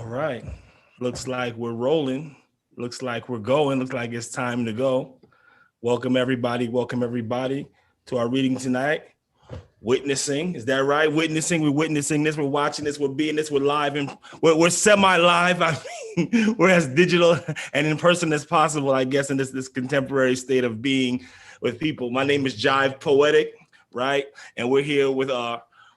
All right. Looks like we're rolling. Looks like we're going. Looks like it's time to go. Welcome everybody. Welcome everybody to our reading tonight. Witnessing, is that right? Witnessing, we're witnessing this, we're watching this, we're being this, we're live, and we're semi-live. I mean, we're as digital and in person as possible, I guess, in this contemporary state of being with people. My name is Jive Poetic, right? And we're here with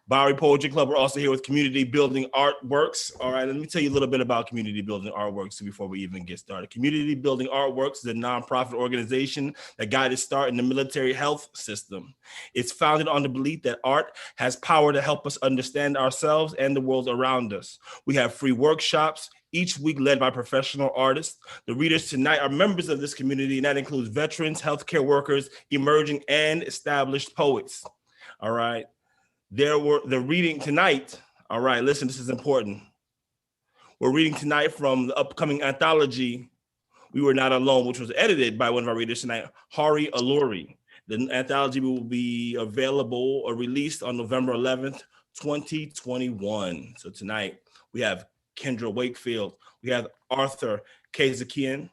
Bowery Poetry Club. We're also here with Community Building Artworks. All right, let me tell you a little bit about Community Building Artworks before we even get started. Community Building Artworks is a nonprofit organization that got its start in the military health system. It's founded on the belief that art has power to help us understand ourselves and the world around us. We have free workshops each week led by professional artists. The readers tonight are members of this community, and that includes veterans, healthcare workers, emerging and established poets. All right. The reading tonight. All right, listen, this is important. We're reading tonight from the upcoming anthology, We Were Not Alone, which was edited by one of our readers tonight, Herat, Alluri. The anthology will be available or released on November 11th, 2021. So tonight we have Kendra Wakefield, we have Arthur Kazakian,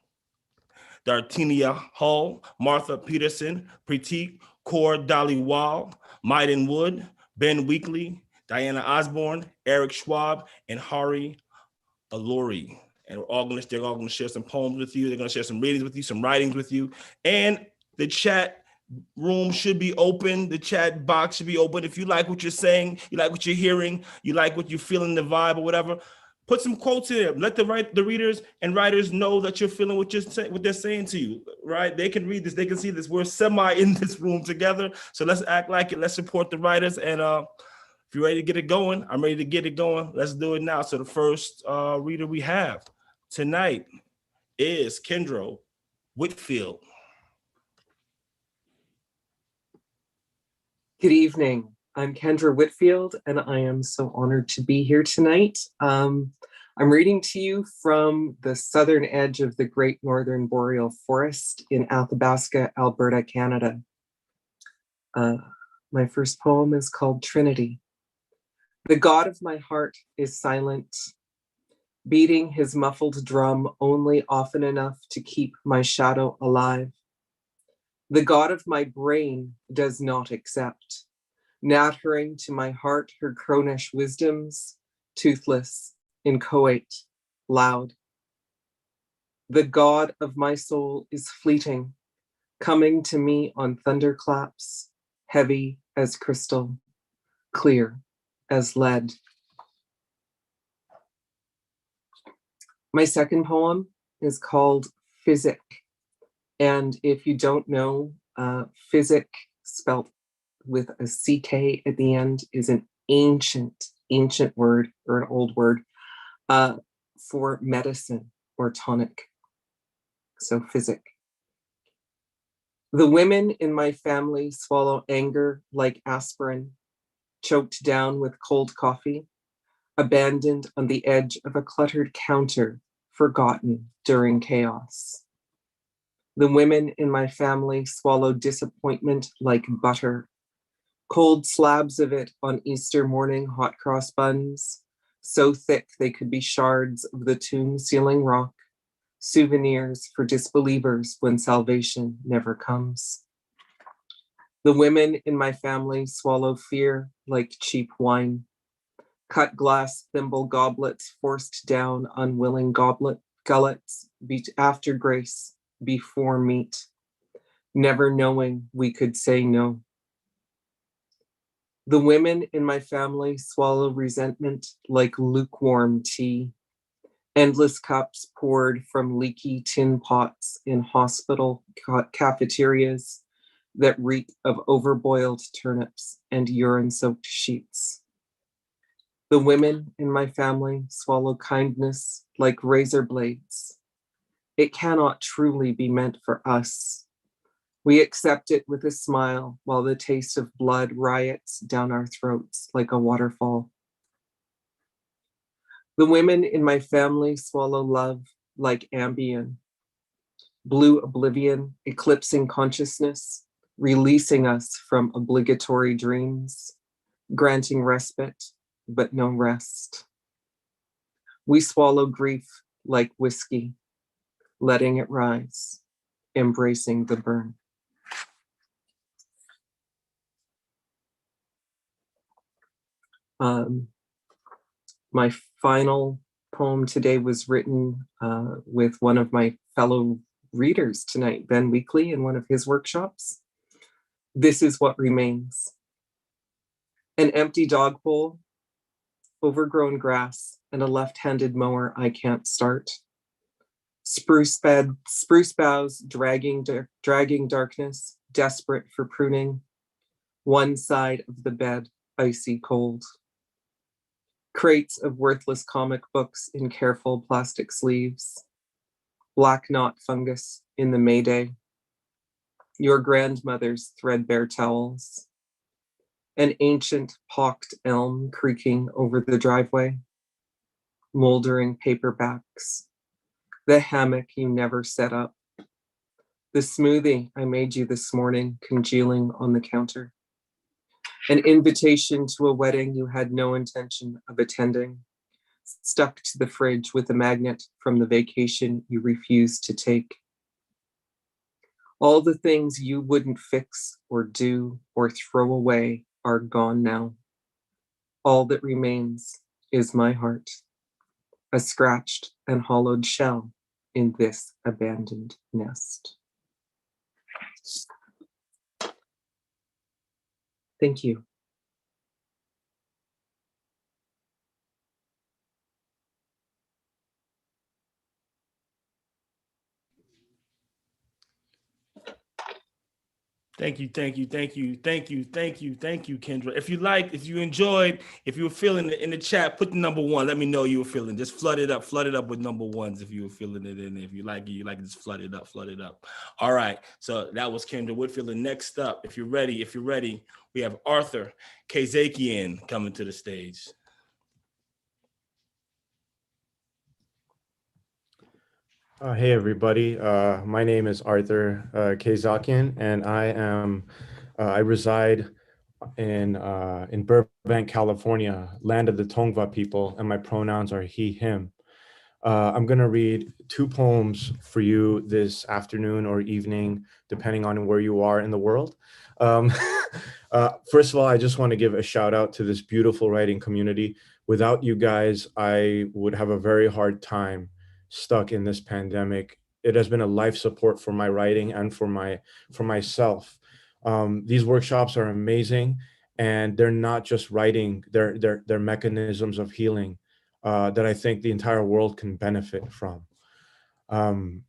Dartinia Hull, Martha Peterson, Pratik Kaur Dhaliwal, Maiden Wood, Ben Weekly, Diana Osbourne, Eric Schwab, and Hari Alluri. And they're all going to share some poems with you. They're going to share some readings with you, some writings with you. And the chat room should be open. The chat box should be open. If you like what you're saying, you like what you're hearing, you like what you're feeling, the vibe or whatever, put some quotes in there. Let the readers and writers know that you're feeling what they're saying to you, right? They can read this, they can see this. We're semi in this room together. So let's act like it. Let's support the writers. And if you're ready to get it going, I'm ready to get it going. Let's do it now. So the first reader we have tonight is Kendra Whitfield. Good evening. I'm Kendra Whitfield, and I am so honored to be here tonight. I'm reading to you from the southern edge of the Great Northern Boreal Forest in Athabasca, Alberta, Canada. My first poem is called Trinity. The God of my heart is silent, beating his muffled drum only often enough to keep my shadow alive. The God of my brain does not accept, nattering to my heart her cronish wisdoms, toothless, inchoate, loud. The God of my soul is fleeting, coming to me on thunderclaps, heavy as crystal, clear as lead. My second poem is called Physic. And if you don't know, physic spelt with a CK at the end is an ancient word or an old word for medicine or tonic. So physic. The women in my family swallow anger like aspirin, choked down with cold coffee, abandoned on the edge of a cluttered counter, forgotten during chaos. The women in my family swallow disappointment like butter, cold slabs of it on Easter morning hot cross buns, so thick they could be shards of the tomb ceiling rock, souvenirs for disbelievers when salvation never comes. The women in my family swallow fear like cheap wine, cut glass thimble goblets forced down unwilling gullets after grace, before meat, never knowing we could say no. The women in my family swallow resentment like lukewarm tea, endless cups poured from leaky tin pots in hospital cafeterias that reek of overboiled turnips and urine-soaked sheets. The women in my family swallow kindness like razor blades. It cannot truly be meant for us. We accept it with a smile while the taste of blood riots down our throats like a waterfall. The women in my family swallow love like Ambien, blue oblivion, eclipsing consciousness, releasing us from obligatory dreams, granting respite, but no rest. We swallow grief like whiskey, letting it rise, embracing the burn. My final poem today was written with one of my fellow readers tonight, Ben Weekly, in one of his workshops. This is what remains. An empty dog bowl, overgrown grass, and a left-handed mower I can't start. Spruce boughs dragging darkness, desperate for pruning. One side of the bed, icy cold. Crates of worthless comic books in careful plastic sleeves. Black knot fungus in the Mayday. Your grandmother's threadbare towels. An ancient pocked elm creaking over the driveway. Moldering paperbacks. The hammock you never set up. The smoothie I made you this morning congealing on the counter. An invitation to a wedding you had no intention of attending, stuck to the fridge with a magnet from the vacation you refused to take. All the things you wouldn't fix or do or throw away are gone now. All that remains is my heart, a scratched and hollowed shell in this abandoned nest. Thank you. Thank you, Kendra. If you enjoyed, if you were feeling it in the chat, put the number one. Let me know you were feeling. Just flood it up with number ones if you were feeling it. And if you like it, just flood it up. All right. So that was Kendra Whitfield. And next up, if you're ready, we have Arthur Kazakian coming to the stage. Hey everybody, my name is Arthur Kazakian, and I reside in Burbank, California, land of the Tongva people, and my pronouns are he, him. I'm gonna read two poems for you this afternoon or evening, depending on where you are in the world. First of all, I just want to give a shout out to this beautiful writing community. Without you guys, I would have a very hard time stuck in this pandemic. It has been a life support for my writing and for myself. These workshops are amazing, and they're not just writing, they're mechanisms of healing that I think the entire world can benefit from. The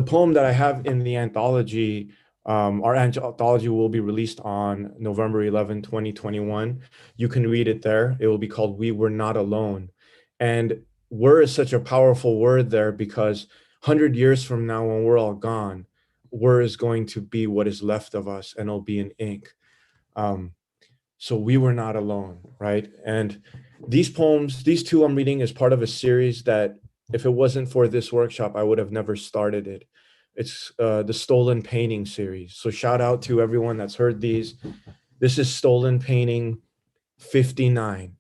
poem that I have in the anthology, our anthology will be released on November 11, 2021. You can read it there. It will be called We Were Not Alone. And "were" is such a powerful word there because 100 years from now, when we're all gone, "were" is going to be what is left of us, and it'll be in ink. So we were not alone, right? And these poems, these two I'm reading is part of a series that if it wasn't for this workshop, I would have never started it. It's the Stolen Painting series. So shout out to everyone that's heard these. This is Stolen Painting 59.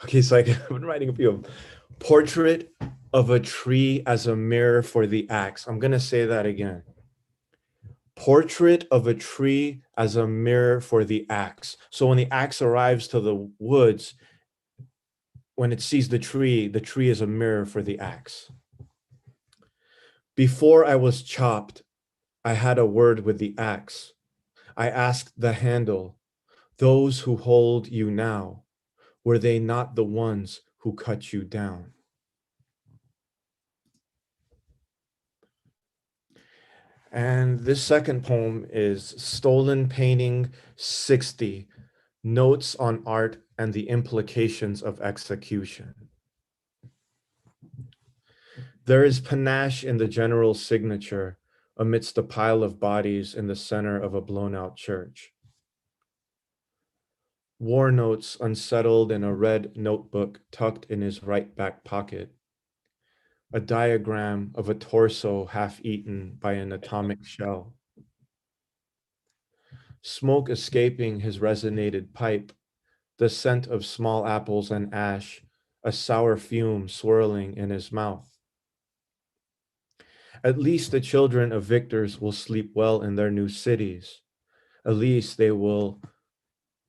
Okay, so I've been writing a few of them. Portrait of a tree as a mirror for the axe. I'm gonna say that again. Portrait of a tree as a mirror for the axe. So when the axe arrives to the woods, when it sees the tree is a mirror for the axe. Before I was chopped, I had a word with the axe. I asked the handle, those who hold you now, were they not the ones who cut you down? And this second poem is Stolen Painting 60, Notes on Art and the Implications of Execution. There is panache in the general signature amidst a pile of bodies in the center of a blown out church. War notes unsettled in a red notebook tucked in his right back pocket. A diagram of a torso half eaten by an atomic shell. Smoke escaping his resonated pipe, the scent of small apples and ash, a sour fume swirling in his mouth. At least the children of victors will sleep well in their new cities. At least they will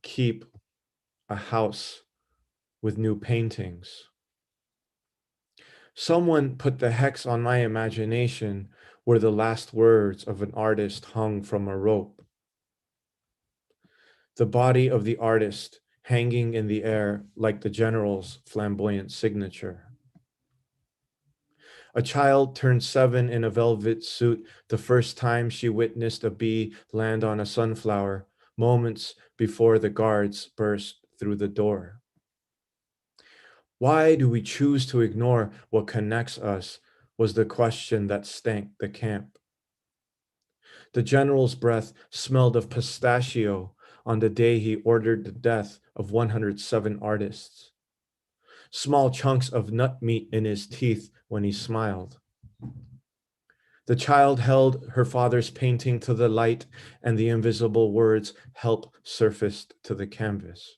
keep a house with new paintings. Someone put the hex on my imagination were the last words of an artist hung from a rope. The body of the artist hanging in the air like the general's flamboyant signature. A child turned 7 in a velvet suit the first time she witnessed a bee land on a sunflower, moments before the guards burst through the door. Why do we choose to ignore what connects us was the question that stank the camp. The general's breath smelled of pistachio on the day he ordered the death of 107 artists. Small chunks of nut meat in his teeth when he smiled. The child held her father's painting to the light, and the invisible words help surfaced to the canvas.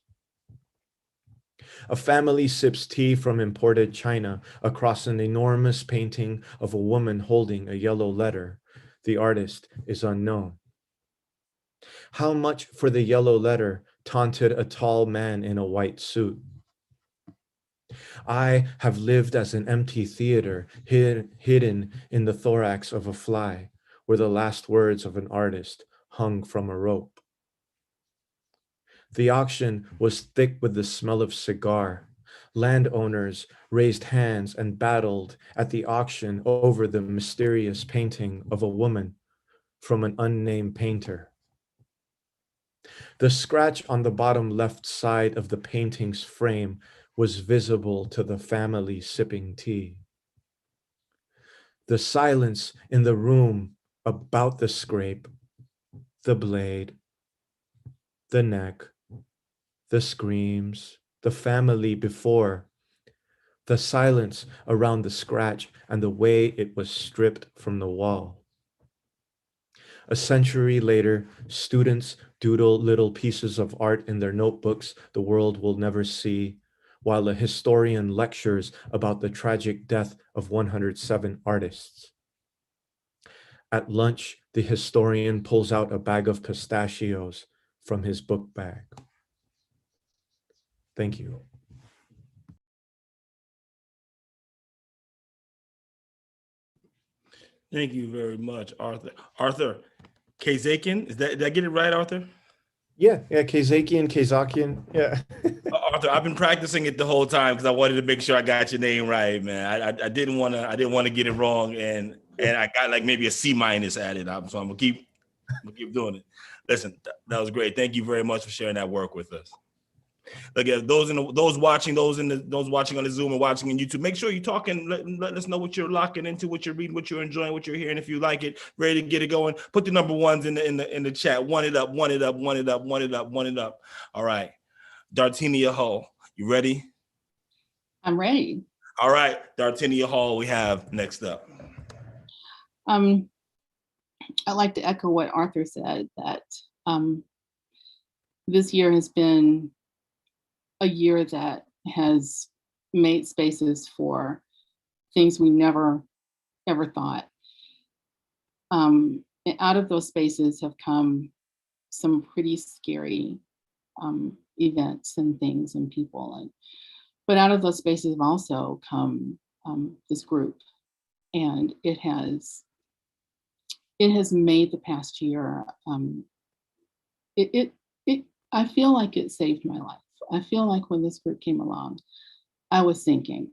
A family sips tea from imported china across an enormous painting of a woman holding a yellow letter. The artist is unknown. How much for the yellow letter? Taunted a tall man in a white suit. I have lived as an empty theater hidden in the thorax of a fly, where the last words of an artist hung from a rope. The auction was thick with the smell of cigar. Landowners raised hands and battled at the auction over the mysterious painting of a woman from an unnamed painter. The scratch on the bottom left side of the painting's frame was visible to the family sipping tea. The silence in the room about the scrape, the blade, the neck, the screams, the family before, the silence around the scratch and the way it was stripped from the wall. A century later, students doodle little pieces of art in their notebooks the world will never see, while a historian lectures about the tragic death of 107 artists. At lunch, the historian pulls out a bag of pistachios from his book bag. Thank you. Thank you very much, Arthur. Arthur Kazakian, did I get it right, Arthur? Yeah, Kazakian, yeah. Arthur, I've been practicing it the whole time because I wanted to make sure I got your name right, man. I didn't want to get it wrong, and I got like maybe a C- added up, so I'm gonna keep doing it. Listen, that was great. Thank you very much for sharing that work with us. Look at those watching on the Zoom and watching on YouTube. Make sure you're talking. Let us know what you're locking into, what you're reading, what you're enjoying, what you're hearing. If you like it, ready to get it going. Put the number ones in the chat. One it up, one it up, one it up, one it up, one it up. All right, Dartinia Hall, you ready? I'm ready. All right, Dartinia Hall, we have next up. I'd like to echo what Arthur said, that this year has been a year that has made spaces for things we never, ever thought. And out of those spaces have come some pretty scary events and things and people. But out of those spaces have also come this group. And it has made the past year, I feel like it saved my life. I feel like when this group came along, I was sinking.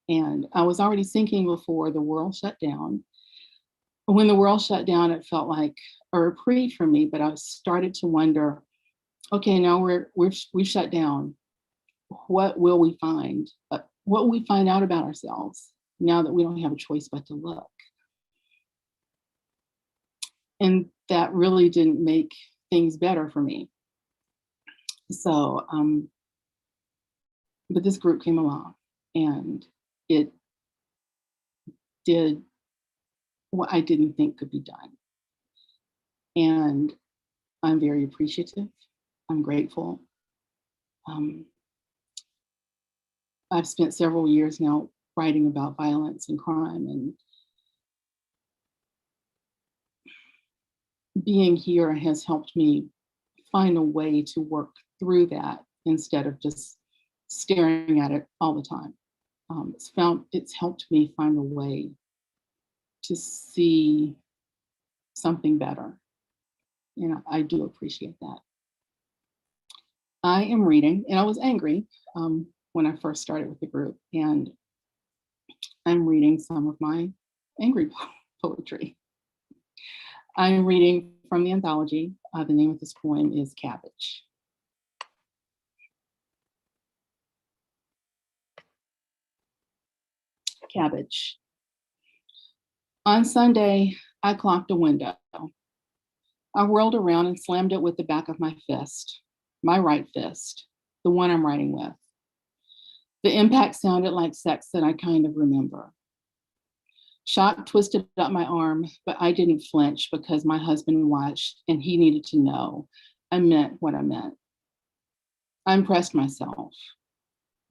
And I was already sinking before the world shut down. When the world shut down, it felt like a reprieve for me, but I started to wonder, okay, now we've shut down. What will we find? What will we find out about ourselves now that we don't have a choice but to look? And that really didn't make things better for me. So, but this group came along and it did what I didn't think could be done. And I'm very appreciative. I'm grateful. I've spent several years now writing about violence and crime, and being here has helped me find a way to work through that instead of just staring at it all the time. It's helped me find a way to see something better. I do appreciate that. I am reading, and I was angry when I first started with the group, and I'm reading some of my angry poetry. I'm reading from the anthology. The name of this poem is Cabbage. Cabbage. On Sunday, I clocked a window. I whirled around and slammed it with the back of my fist, my right fist, the one I'm writing with. The impact sounded like sex that I kind of remember. Shock twisted up my arm, but I didn't flinch because my husband watched and he needed to know I meant what I meant. I impressed myself.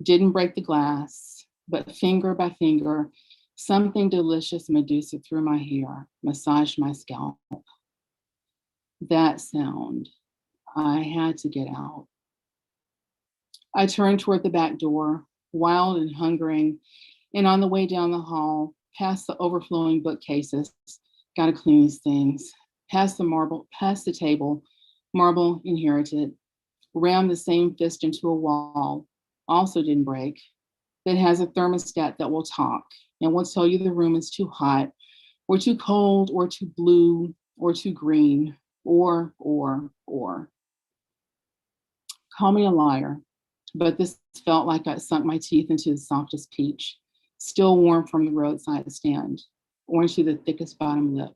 Didn't break the glass, but finger by finger, something delicious Medusa through my hair, massaged my scalp. That sound, I had to get out. I turned toward the back door, wild and hungering, and on the way down the hall, past the overflowing bookcases, gotta clean these things, past the table, marble inherited, rammed the same fist into a wall, also didn't break, that has a thermostat that will talk and will tell you the room is too hot, or too cold, or too blue, or too green, or. Call me a liar, but this felt like I sunk my teeth into the softest peach, still warm from the roadside stand, or into the thickest bottom lip.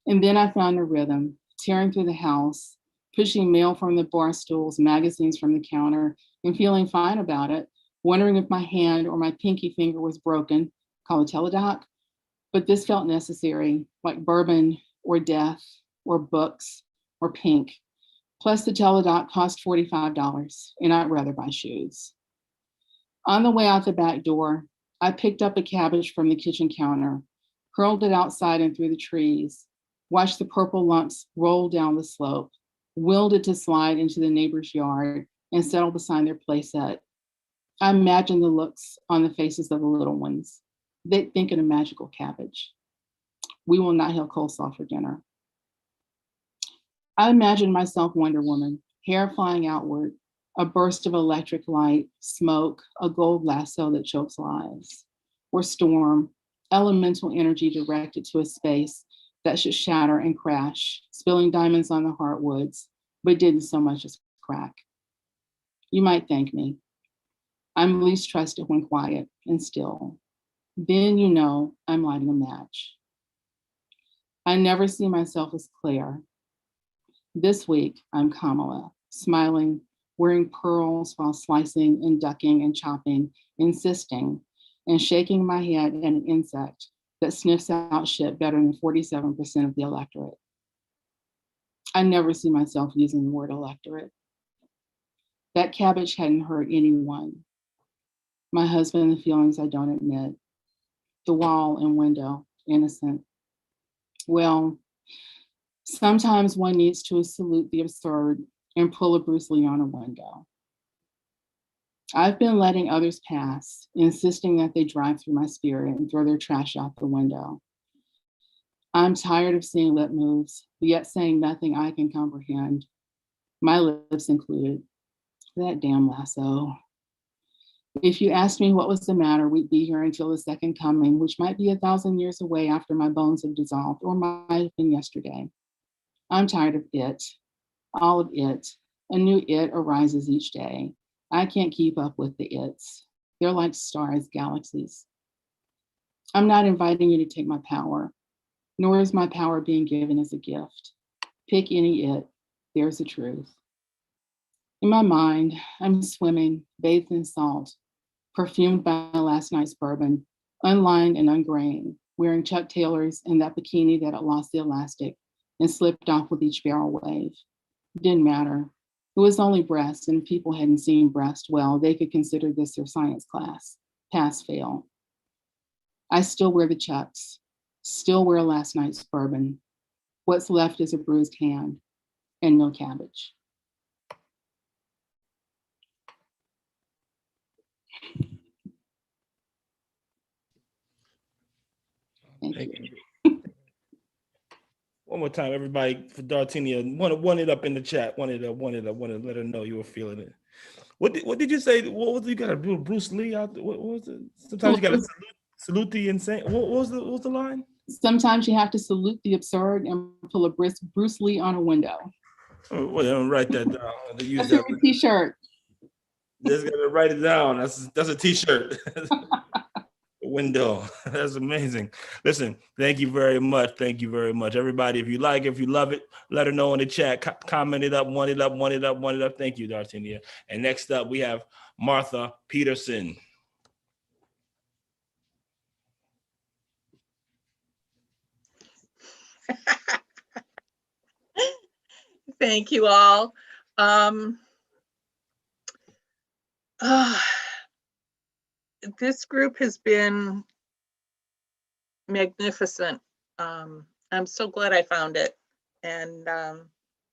And then I found a rhythm, tearing through the house, pushing mail from the bar stools, magazines from the counter, and feeling fine about it, wondering if my hand or my pinky finger was broken, call a teledoc. But this felt necessary, like bourbon or death or books or pink. Plus the teledoc cost $45, and I'd rather buy shoes. On the way out the back door, I picked up a cabbage from the kitchen counter, hurled it outside and through the trees, watched the purple lumps roll down the slope, willed it to slide into the neighbor's yard and settle beside their playset. I imagined the looks on the faces of the little ones. They'd think of a magical cabbage. We will not have coleslaw for dinner. I imagined myself Wonder Woman, hair flying outward, a burst of electric light, smoke, a gold lasso that chokes lives, or storm, elemental energy directed to a space that should shatter and crash, spilling diamonds on the hardwoods, but didn't so much as crack. You might thank me. I'm least trusted when quiet and still. Then you know I'm lighting a match. I never see myself as Claire. This week, I'm Kamala, smiling, wearing pearls while slicing and ducking and chopping, insisting, and shaking my head at an insect that sniffs out shit better than 47% of the electorate. I never see myself using the word electorate. That cabbage hadn't hurt anyone. My husband, the feelings I don't admit. The wall and window, innocent. Well, sometimes one needs to salute the absurd and pull a Bruce Lee on a window. I've been letting others pass, insisting that they drive through my spirit and throw their trash out the window. I'm tired of seeing lip moves, yet saying nothing I can comprehend, my lips included. That damn lasso. If you asked me what was the matter, we'd be here until the second coming, which might be 1,000 years away after my bones have dissolved, or might have been yesterday. I'm tired of it, all of it. A new it arises each day. I can't keep up with the its. They're like stars, galaxies. I'm not inviting you to take my power, nor is my power being given as a gift. Pick any it, there's the truth. In my mind, I'm swimming, bathed in salt, perfumed by last night's bourbon, unlined and ungrained, wearing Chuck Taylors and that bikini that had lost the elastic and slipped off with each barrel wave. Didn't matter. It was only breast, and if people hadn't seen breast, well, they could consider this their science class, pass, fail. I still wear the chucks, still wear last night's bourbon. What's left is a bruised hand and no cabbage. Thank you. One more time, everybody, for Dartinia. One it up in the chat. One it up. Let her know you were feeling it. What did you say? What was it? You got to do Bruce Lee out there? What was it? Sometimes you got to salute the insane. What was the line? Sometimes you have to salute the absurd and pull a Bruce Lee on a window. Oh, well, write that down. That's a t-shirt. Just gotta write it down. That's a t-shirt. Window. That's amazing. Listen, thank you very much. Thank you very much. Everybody, if you like it, if you love it, let her know in the chat. Comment it up, one it up. Thank you, Dartinia. And next up, we have Martha Peterson. Thank you all. This group has been magnificent. I'm so glad I found it. And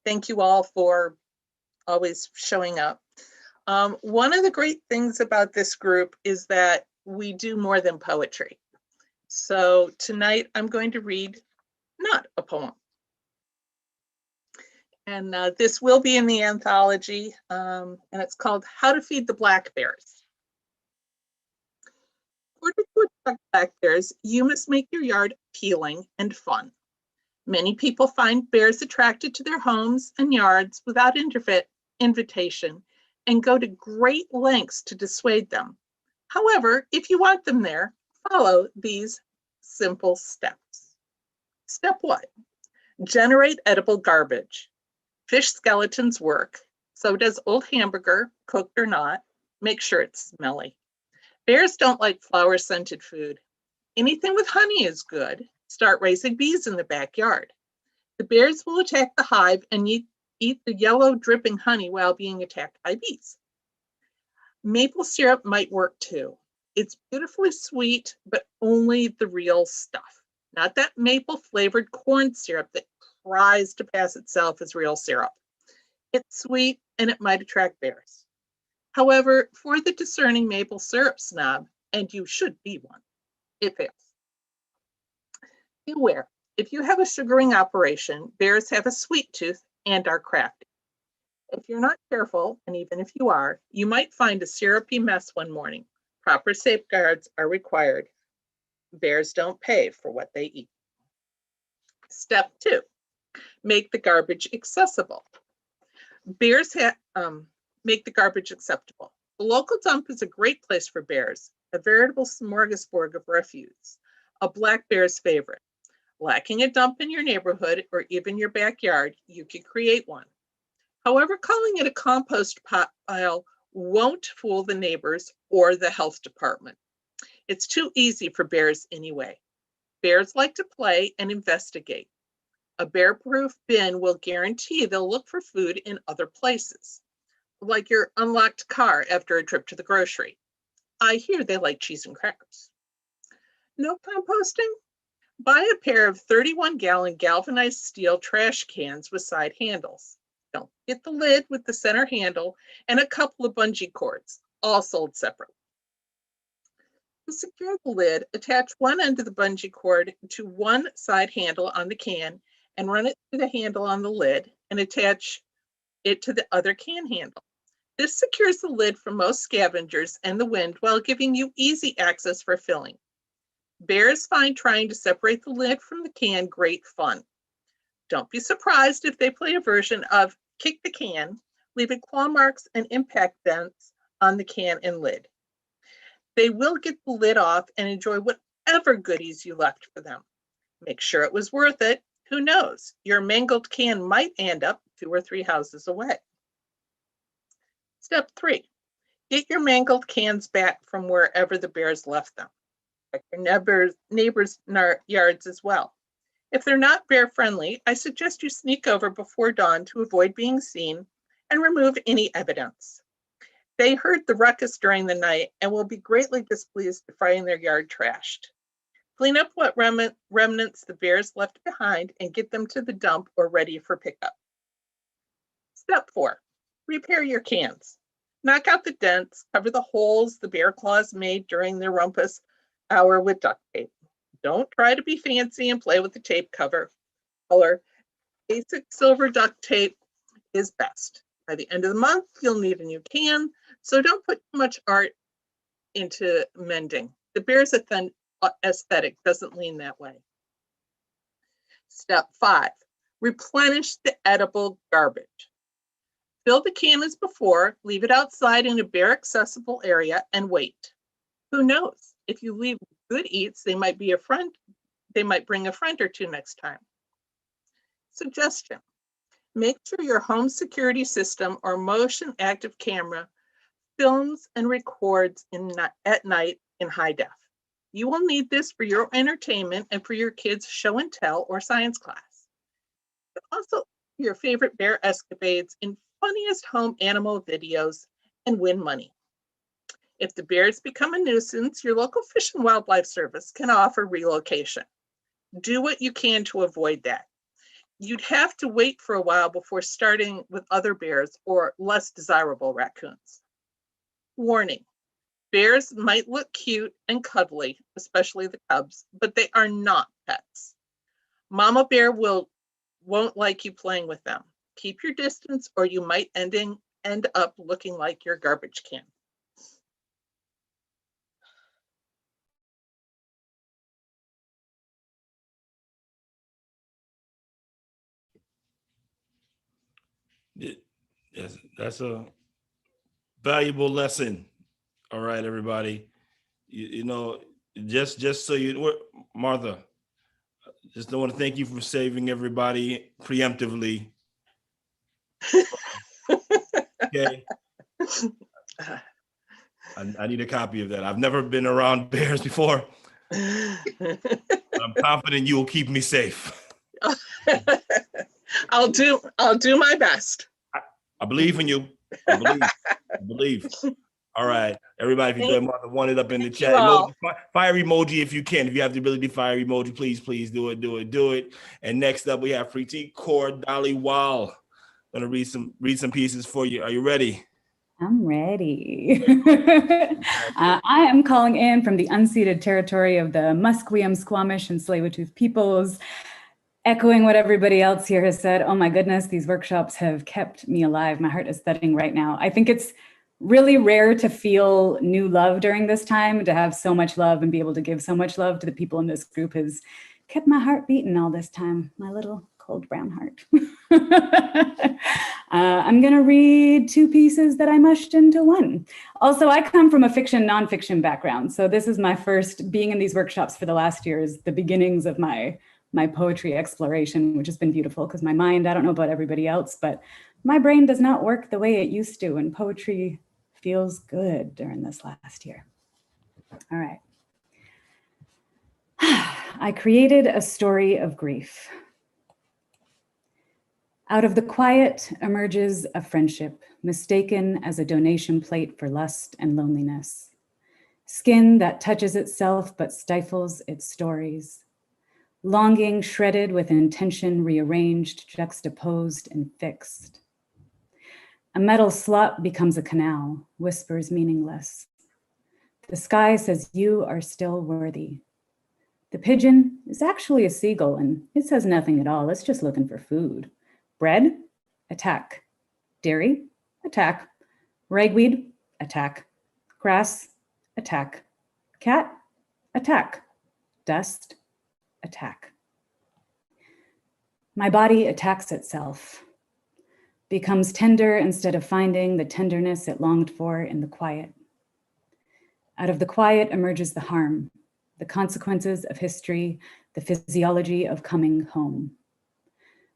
thank you all for always showing up. One of the great things about this group is that we do more than poetry. So tonight I'm going to read not a poem. And this will be in the anthology, and it's called How to Feed the Black Bears. In order to attract black bears, you must make your yard appealing and fun. Many people find bears attracted to their homes and yards without invitation and go to great lengths to dissuade them. However, if you want them there, follow these simple steps. Step 1, generate edible garbage. Fish skeletons work, so does old hamburger, cooked or not. Make sure it's smelly. Bears don't like flower-scented food. Anything with honey is good. Start raising bees in the backyard. The bears will attack the hive and eat the yellow dripping honey while being attacked by bees. Maple syrup might work too. It's beautifully sweet, but only the real stuff. Not that maple flavored corn syrup that tries to pass itself as real syrup. It's sweet and it might attract bears. However, for the discerning maple syrup snob, and you should be one, it fails. Be aware, if you have a sugaring operation, bears have a sweet tooth and are crafty. If you're not careful, and even if you are, you might find a syrupy mess one morning. Proper safeguards are required. Bears don't pay for what they eat. Step 2, make the garbage accessible. Bears make the garbage acceptable. The local dump is a great place for bears, a veritable smorgasbord of refuse, a black bear's favorite. Lacking a dump in your neighborhood or even your backyard, you can create one. However, calling it a compost pile won't fool the neighbors or the health department. It's too easy for bears anyway. Bears like to play and investigate. A bear-proof bin will guarantee they'll look for food in other places, like your unlocked car after a trip to the grocery. I hear they like cheese and crackers. No composting? Buy a pair of 31-gallon galvanized steel trash cans with side handles. Don't get the lid with the center handle and a couple of bungee cords, all sold separately. To secure the lid, attach one end of the bungee cord to one side handle on the can and run it through the handle on the lid and attach it to the other can handle. This secures the lid from most scavengers and the wind while giving you easy access for filling. Bears find trying to separate the lid from the can great fun. Don't be surprised if they play a version of kick the can, leaving claw marks and impact dents on the can and lid. They will get the lid off and enjoy whatever goodies you left for them. Make sure it was worth it. Who knows? Your mangled can might end up 2 or 3 houses away. Step 3, get your mangled cans back from wherever the bears left them. Check your neighbors' yards as well. If they're not bear friendly, I suggest you sneak over before dawn to avoid being seen and remove any evidence. They heard the ruckus during the night and will be greatly displeased to find their yard trashed. Clean up what remnants the bears left behind and get them to the dump or ready for pickup. Step 4, repair your cans. Knock out the dents, cover the holes the bear claws made during their rumpus hour with duct tape. Don't try to be fancy and play with the tape cover. Color. Basic silver duct tape is best. By the end of the month, you'll need a new can, so don't put too much art into mending. The bear's aesthetic doesn't lean that way. Step 5, replenish the edible garbage. Fill the can as before, leave it outside in a bear accessible area and wait. Who knows? If you leave good eats, they might bring a friend or two next time. Suggestion: make sure your home security system or motion active camera films and records at night in high def. You will need this for your entertainment and for your kids' show and tell or science class. Also, your favorite bear escapades in funniest home animal videos and win money. If the bears become a nuisance, your local Fish and Wildlife Service can offer relocation. Do what you can to avoid that. You'd have to wait for a while before starting with other bears or less desirable raccoons. Warning: bears might look cute and cuddly, especially the cubs, but they are not pets. Mama bear won't like you playing with them. Keep your distance or you might end up looking like your garbage can. Yes, that's a valuable lesson. All right, everybody. You know, just so you, Martha, just want to thank you for saving everybody preemptively. Okay. I need a copy of that. I've never been around bears before. I'm confident you will keep me safe. I'll do my best. I believe in you. I believe. All right, everybody, if you enjoy Martha, want it up in the chat. Emoji, fire emoji if you can. If you have the ability to fire emoji, please do it. And next up, we have Preeti Kaur Dhaliwal. Gonna read some pieces for you. Are you ready? I'm ready. I am calling in from the unceded territory of the Musqueam, Squamish, and Tsleil-Waututh peoples, echoing what everybody else here has said. Oh my goodness, these workshops have kept me alive. My heart is thudding right now. I think it's really rare to feel new love during this time. To have so much love and be able to give so much love to the people in this group has kept my heart beating all this time, my little cold brown heart. I'm gonna read two pieces that I mushed into one. Also, I come from a fiction, nonfiction background. So this is my first being in these workshops for the last year is the beginnings of my poetry exploration, which has been beautiful because my mind, I don't know about everybody else, but my brain does not work the way it used to, and poetry feels good during this last year. All right. I created a story of grief. Out of the quiet emerges a friendship, mistaken as a donation plate for lust and loneliness. Skin that touches itself but stifles its stories. Longing shredded with intention rearranged, juxtaposed, and fixed. A metal slot becomes a canal, whispers meaningless. The sky says you are still worthy. The pigeon is actually a seagull and it says nothing at all, it's just looking for food. Bread, attack. Dairy, attack. Ragweed, attack. Grass, attack. Cat, attack. Dust, attack. My body attacks itself, becomes tender instead of finding the tenderness it longed for in the quiet. Out of the quiet emerges the harm, the consequences of history, the physiology of coming home.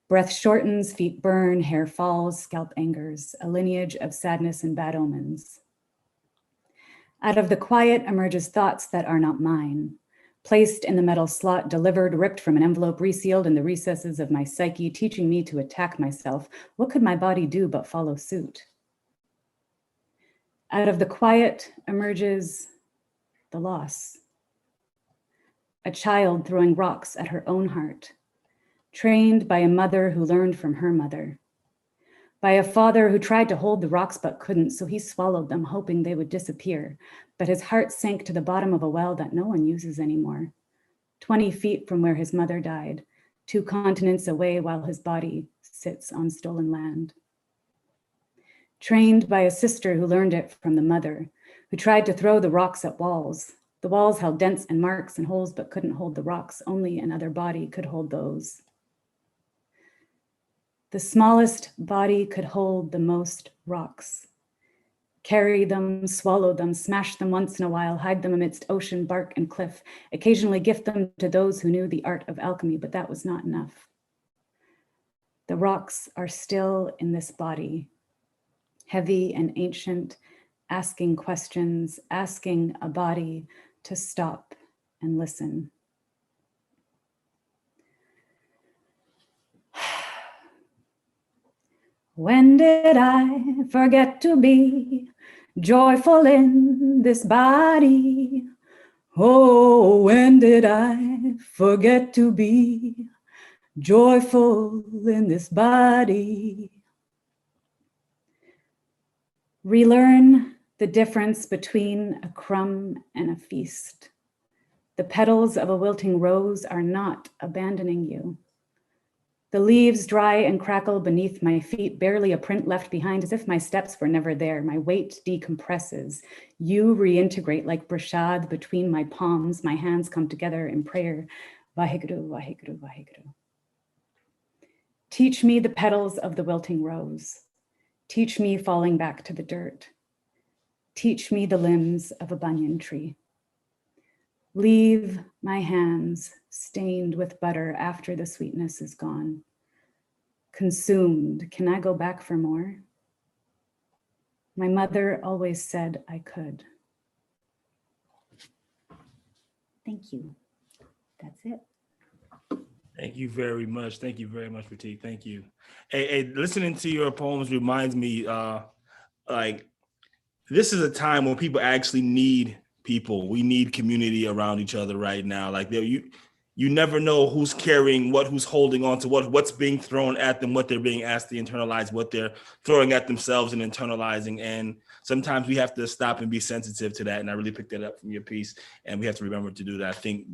Breath shortens, feet burn, hair falls, scalp angers, a lineage of sadness and bad omens. Out of the quiet emerges thoughts that are not mine, placed in the metal slot, delivered, ripped from an envelope, resealed in the recesses of my psyche, teaching me to attack myself. What could my body do but follow suit? Out of the quiet emerges the loss. A child throwing rocks at her own heart, trained by a mother who learned from her mother, by a father who tried to hold the rocks but couldn't, so he swallowed them, hoping they would disappear. But his heart sank to the bottom of a well that no one uses anymore, 20 feet from where his mother died, 2 continents away while his body sits on stolen land. Trained by a sister who learned it from the mother, who tried to throw the rocks at walls. The walls held dents and marks and holes but couldn't hold the rocks. Only another body could hold those. The smallest body could hold the most rocks. Carry them, swallow them, smash them once in a while, hide them amidst ocean, bark, and cliff, occasionally gift them to those who knew the art of alchemy, but that was not enough. The rocks are still in this body, heavy and ancient, asking questions, asking a body to stop and listen. When did I forget to be joyful in this body? Oh, when did I forget to be joyful in this body? Relearn the difference between a crumb and a feast. The petals of a wilting rose are not abandoning you. The leaves dry and crackle beneath my feet, barely a print left behind, as if my steps were never there. My weight decompresses. You reintegrate like prasad between my palms. My hands come together in prayer. Vaheguru, Vaheguru, Vaheguru. Teach me the petals of the wilting rose. Teach me falling back to the dirt. Teach me the limbs of a banyan tree. Leave my hands stained with butter after the sweetness is gone. Consumed, can I go back for more? My mother always said I could. Thank you. That's it. Thank you very much. Thank you very much, Pratik. Thank you. Hey, listening to your poems reminds me, like, this is a time when people actually need people. We need community around each other right now. Like, you never know who's carrying what, who's holding on to what's being thrown at them, what they're being asked to internalize, what they're throwing at themselves and internalizing. And sometimes we have to stop and be sensitive to that. And I really picked that up from your piece. And we have to remember to do that. I think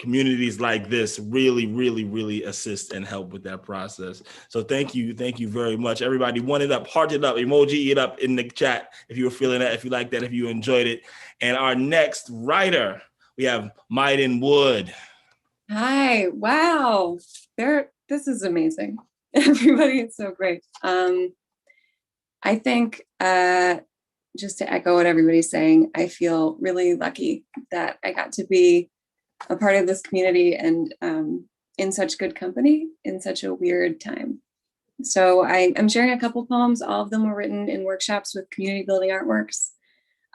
communities like this really, really, really assist and help with that process. So thank you very much. Everybody, one it up, heart it up, emoji it up in the chat if you were feeling that, if you like that, if you enjoyed it. And our next writer, we have Maiden Wood. Hi, wow. This is amazing. Everybody is so great. I think just to echo what everybody's saying, I feel really lucky that I got to be a part of this community and in such good company in such a weird time. So I'm sharing a couple poems. All of them were written in workshops with community building artworks.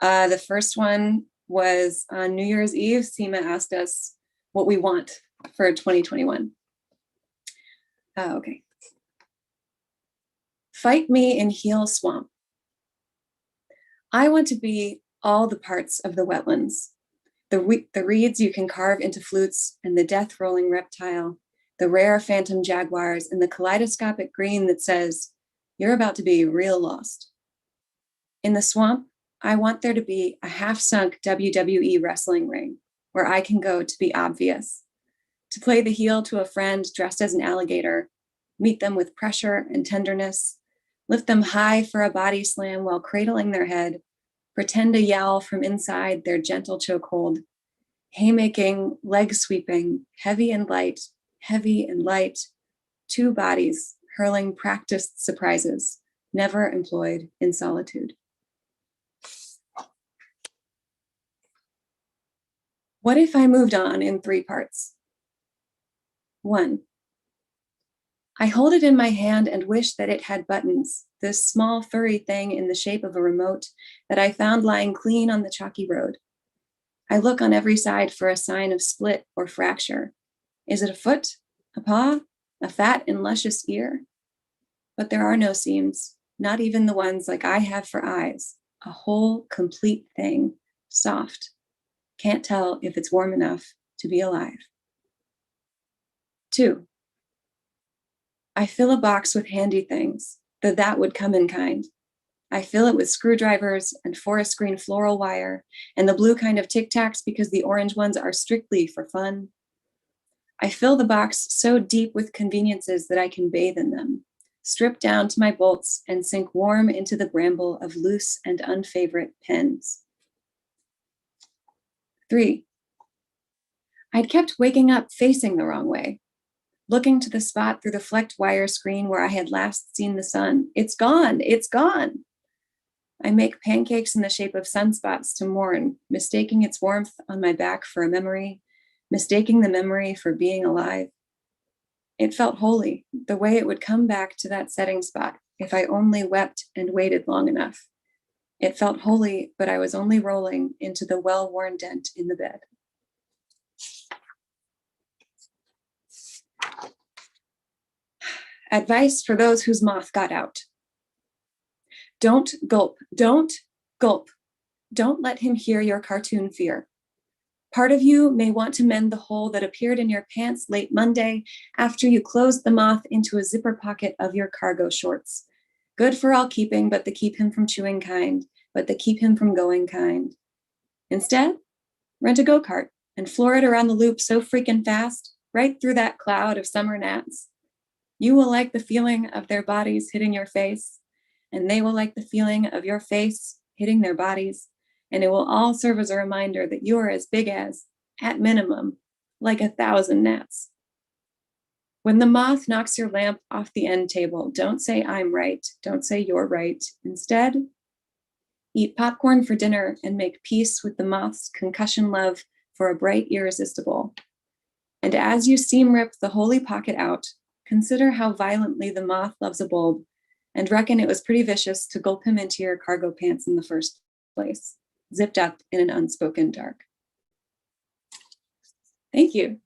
The first one was on New Year's Eve. Seema asked us what we want for 2021. Okay. Fight me in Heel Swamp. I want to be all the parts of the wetlands. The reeds you can carve into flutes and the death rolling reptile, the rare phantom jaguars and the kaleidoscopic green that says, you're about to be real lost. In the swamp, I want there to be a half-sunk WWE wrestling ring where I can go to be obvious, to play the heel to a friend dressed as an alligator, meet them with pressure and tenderness, lift them high for a body slam while cradling their head, pretend to yowl from inside their gentle chokehold, haymaking, leg sweeping, heavy and light, 2 bodies hurling practiced surprises, never employed in solitude. What if I moved on in 3 parts? 1. I hold it in my hand and wish that it had buttons, this small furry thing in the shape of a remote that I found lying clean on the chalky road. I look on every side for a sign of split or fracture. Is it a foot, a paw, a fat and luscious ear? But there are no seams, not even the ones like I have for eyes. A whole, complete thing, soft. Can't tell if it's warm enough to be alive. 2. I fill a box with handy things, though that would come in kind. I fill it with screwdrivers and forest green floral wire and the blue kind of Tic Tacs because the orange ones are strictly for fun. I fill the box so deep with conveniences that I can bathe in them, strip down to my bolts and sink warm into the bramble of loose and unfavorite pens. 3. I'd kept waking up facing the wrong way, looking to the spot through the flecked wire screen where I had last seen the sun. It's gone, it's gone. I make pancakes in the shape of sunspots to mourn, mistaking its warmth on my back for a memory, mistaking the memory for being alive. It felt holy, the way it would come back to that setting spot if I only wept and waited long enough. It felt holy, but I was only rolling into the well-worn dent in the bed. Advice for those whose moth got out. Don't gulp, don't gulp. Don't let him hear your cartoon fear. Part of you may want to mend the hole that appeared in your pants late Monday after you closed the moth into a zipper pocket of your cargo shorts. Good for all keeping, but the keep him from chewing kind, but the keep him from going kind. Instead, rent a go-kart and floor it around the loop so freaking fast, right through that cloud of summer gnats. You will like the feeling of their bodies hitting your face, and they will like the feeling of your face hitting their bodies, and it will all serve as a reminder that you are as big as, at minimum, like 1,000 gnats. When the moth knocks your lamp off the end table, don't say I'm right, don't say you're right. Instead, eat popcorn for dinner and make peace with the moth's concussion love for a bright irresistible. And as you seam rip the holy pocket out, consider how violently the moth loves a bulb and reckon it was pretty vicious to gulp him into your cargo pants in the first place, zipped up in an unspoken dark. Thank you.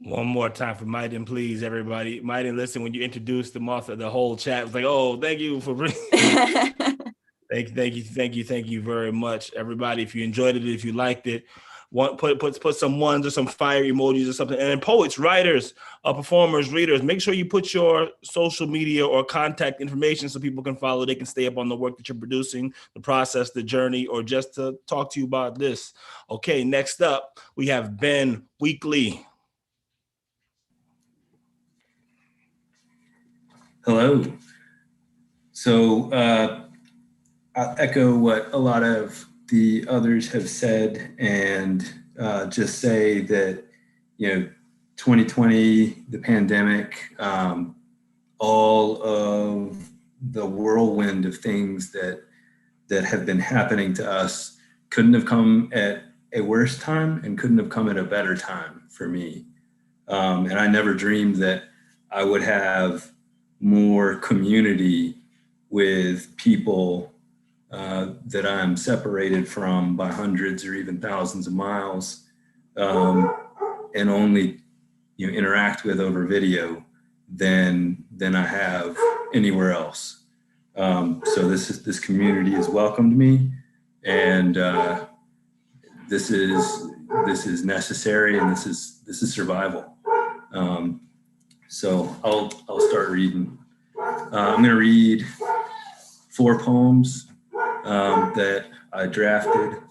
One more time for Maiden, please, everybody. Maiden, listen, when you introduced the moth, the whole chat was like, oh, thank you for bringing. Thank you very much, everybody. If you enjoyed it, if you liked it, put some ones or some fire emojis or something. And then poets, writers, performers, readers, make sure you put your social media or contact information so people can follow. They can stay up on the work that you're producing, the process, the journey, or just to talk to you about this. Okay, next up, we have Ben Weekly. Hello. So I'll echo what a lot of the others have said and just say that, 2020, the pandemic, all of the whirlwind of things that have been happening to us couldn't have come at a worse time and couldn't have come at a better time for me. And I never dreamed that I would have more community with people that I'm separated from by hundreds or even thousands of miles, and only interact with over video than I have anywhere else. So this community has welcomed me, and this is necessary, and this is survival. So I'll start reading. I'm going to read 4 poems that I drafted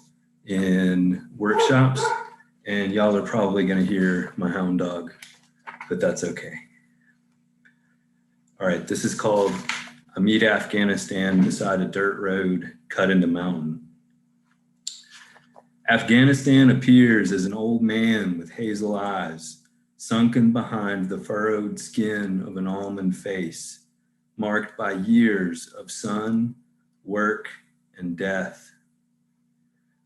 in workshops, and y'all are probably going to hear my hound dog, but that's okay. All right, this is called I Meet Afghanistan Beside a Dirt Road Cut into Mountain. Afghanistan appears as an old man with hazel eyes, sunken behind the furrowed skin of an almond face, marked by years of sun, work, and death.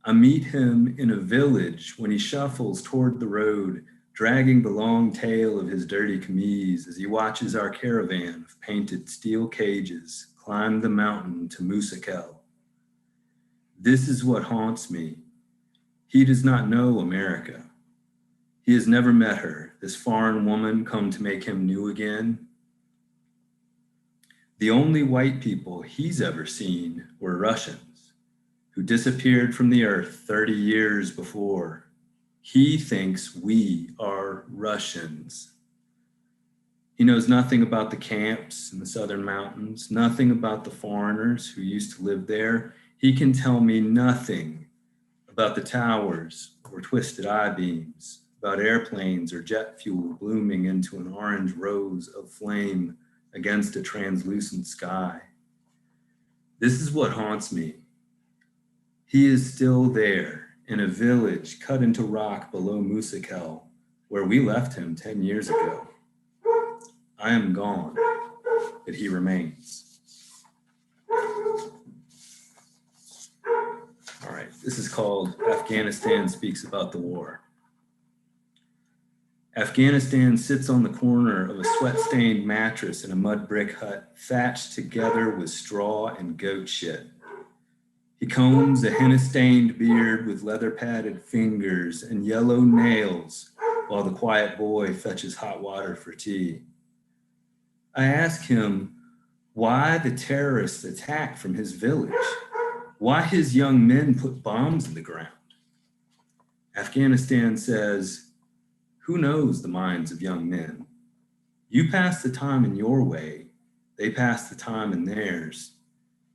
I meet him in a village when he shuffles toward the road, dragging the long tail of his dirty camise as he watches our caravan of painted steel cages climb the mountain to Musakel. This is what haunts me. He does not know America. He has never met her, this foreign woman come to make him new again. The only white people he's ever seen were Russians, who disappeared from the earth 30 years before. He thinks we are Russians. He knows nothing about the camps in the southern mountains, nothing about the foreigners who used to live there. He can tell me nothing about the towers or twisted I-beams, about airplanes or jet fuel blooming into an orange rose of flame against a translucent sky. This is what haunts me. He is still there in a village cut into rock below Musikel, where we left him 10 years ago. I am gone, but he remains. All right, this is called Afghanistan Speaks About the War. Afghanistan sits on the corner of a sweat-stained mattress in a mud brick hut thatched together with straw and goat shit. He combs a henna-stained beard with leather-padded fingers and yellow nails while the quiet boy fetches hot water for tea. I ask him why the terrorists attacked from his village, why his young men put bombs in the ground. Afghanistan says, who knows the minds of young men? You pass the time in your way, they pass the time in theirs,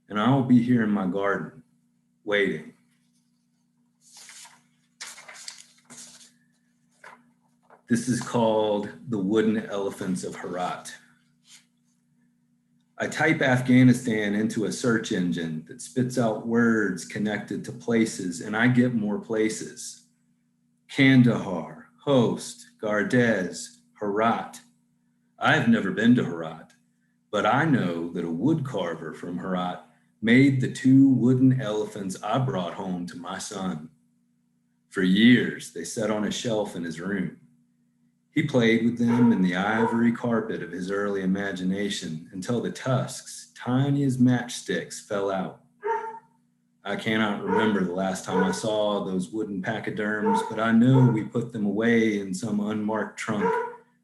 and I will be here in my garden, waiting. This is called The Wooden Elephants of Herat. I type Afghanistan into a search engine that spits out words connected to places, and I get more places. Kandahar, Host, Gardez, Herat. I've never been to Herat, but I know that a wood carver from Herat made the 2 wooden elephants I brought home to my son. For years, they sat on a shelf in his room. He played with them in the ivory carpet of his early imagination until the tusks, tiny as matchsticks, fell out. I cannot remember the last time I saw those wooden pachyderms, but I know we put them away in some unmarked trunk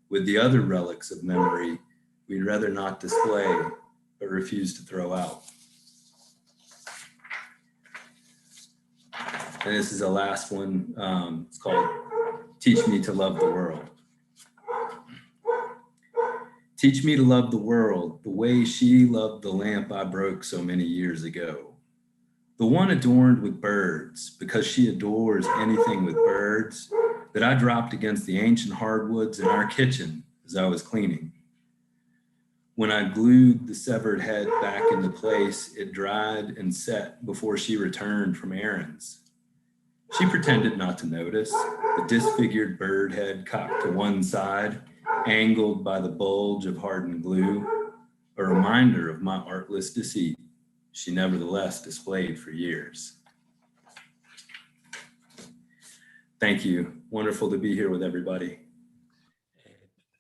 with the other relics of memory we'd rather not display, but refuse to throw out. And this is the last one. It's called Teach Me to Love the World. Teach me to love the world the way she loved the lamp I broke so many years ago. The one adorned with birds, because she adores anything with birds, that I dropped against the ancient hardwoods in our kitchen as I was cleaning. When I glued the severed head back into place, it dried and set before she returned from errands. She pretended not to notice, the disfigured bird head cocked to one side, angled by the bulge of hardened glue, a reminder of my artless deceit she nevertheless displayed for years. Thank you. Wonderful to be here with everybody.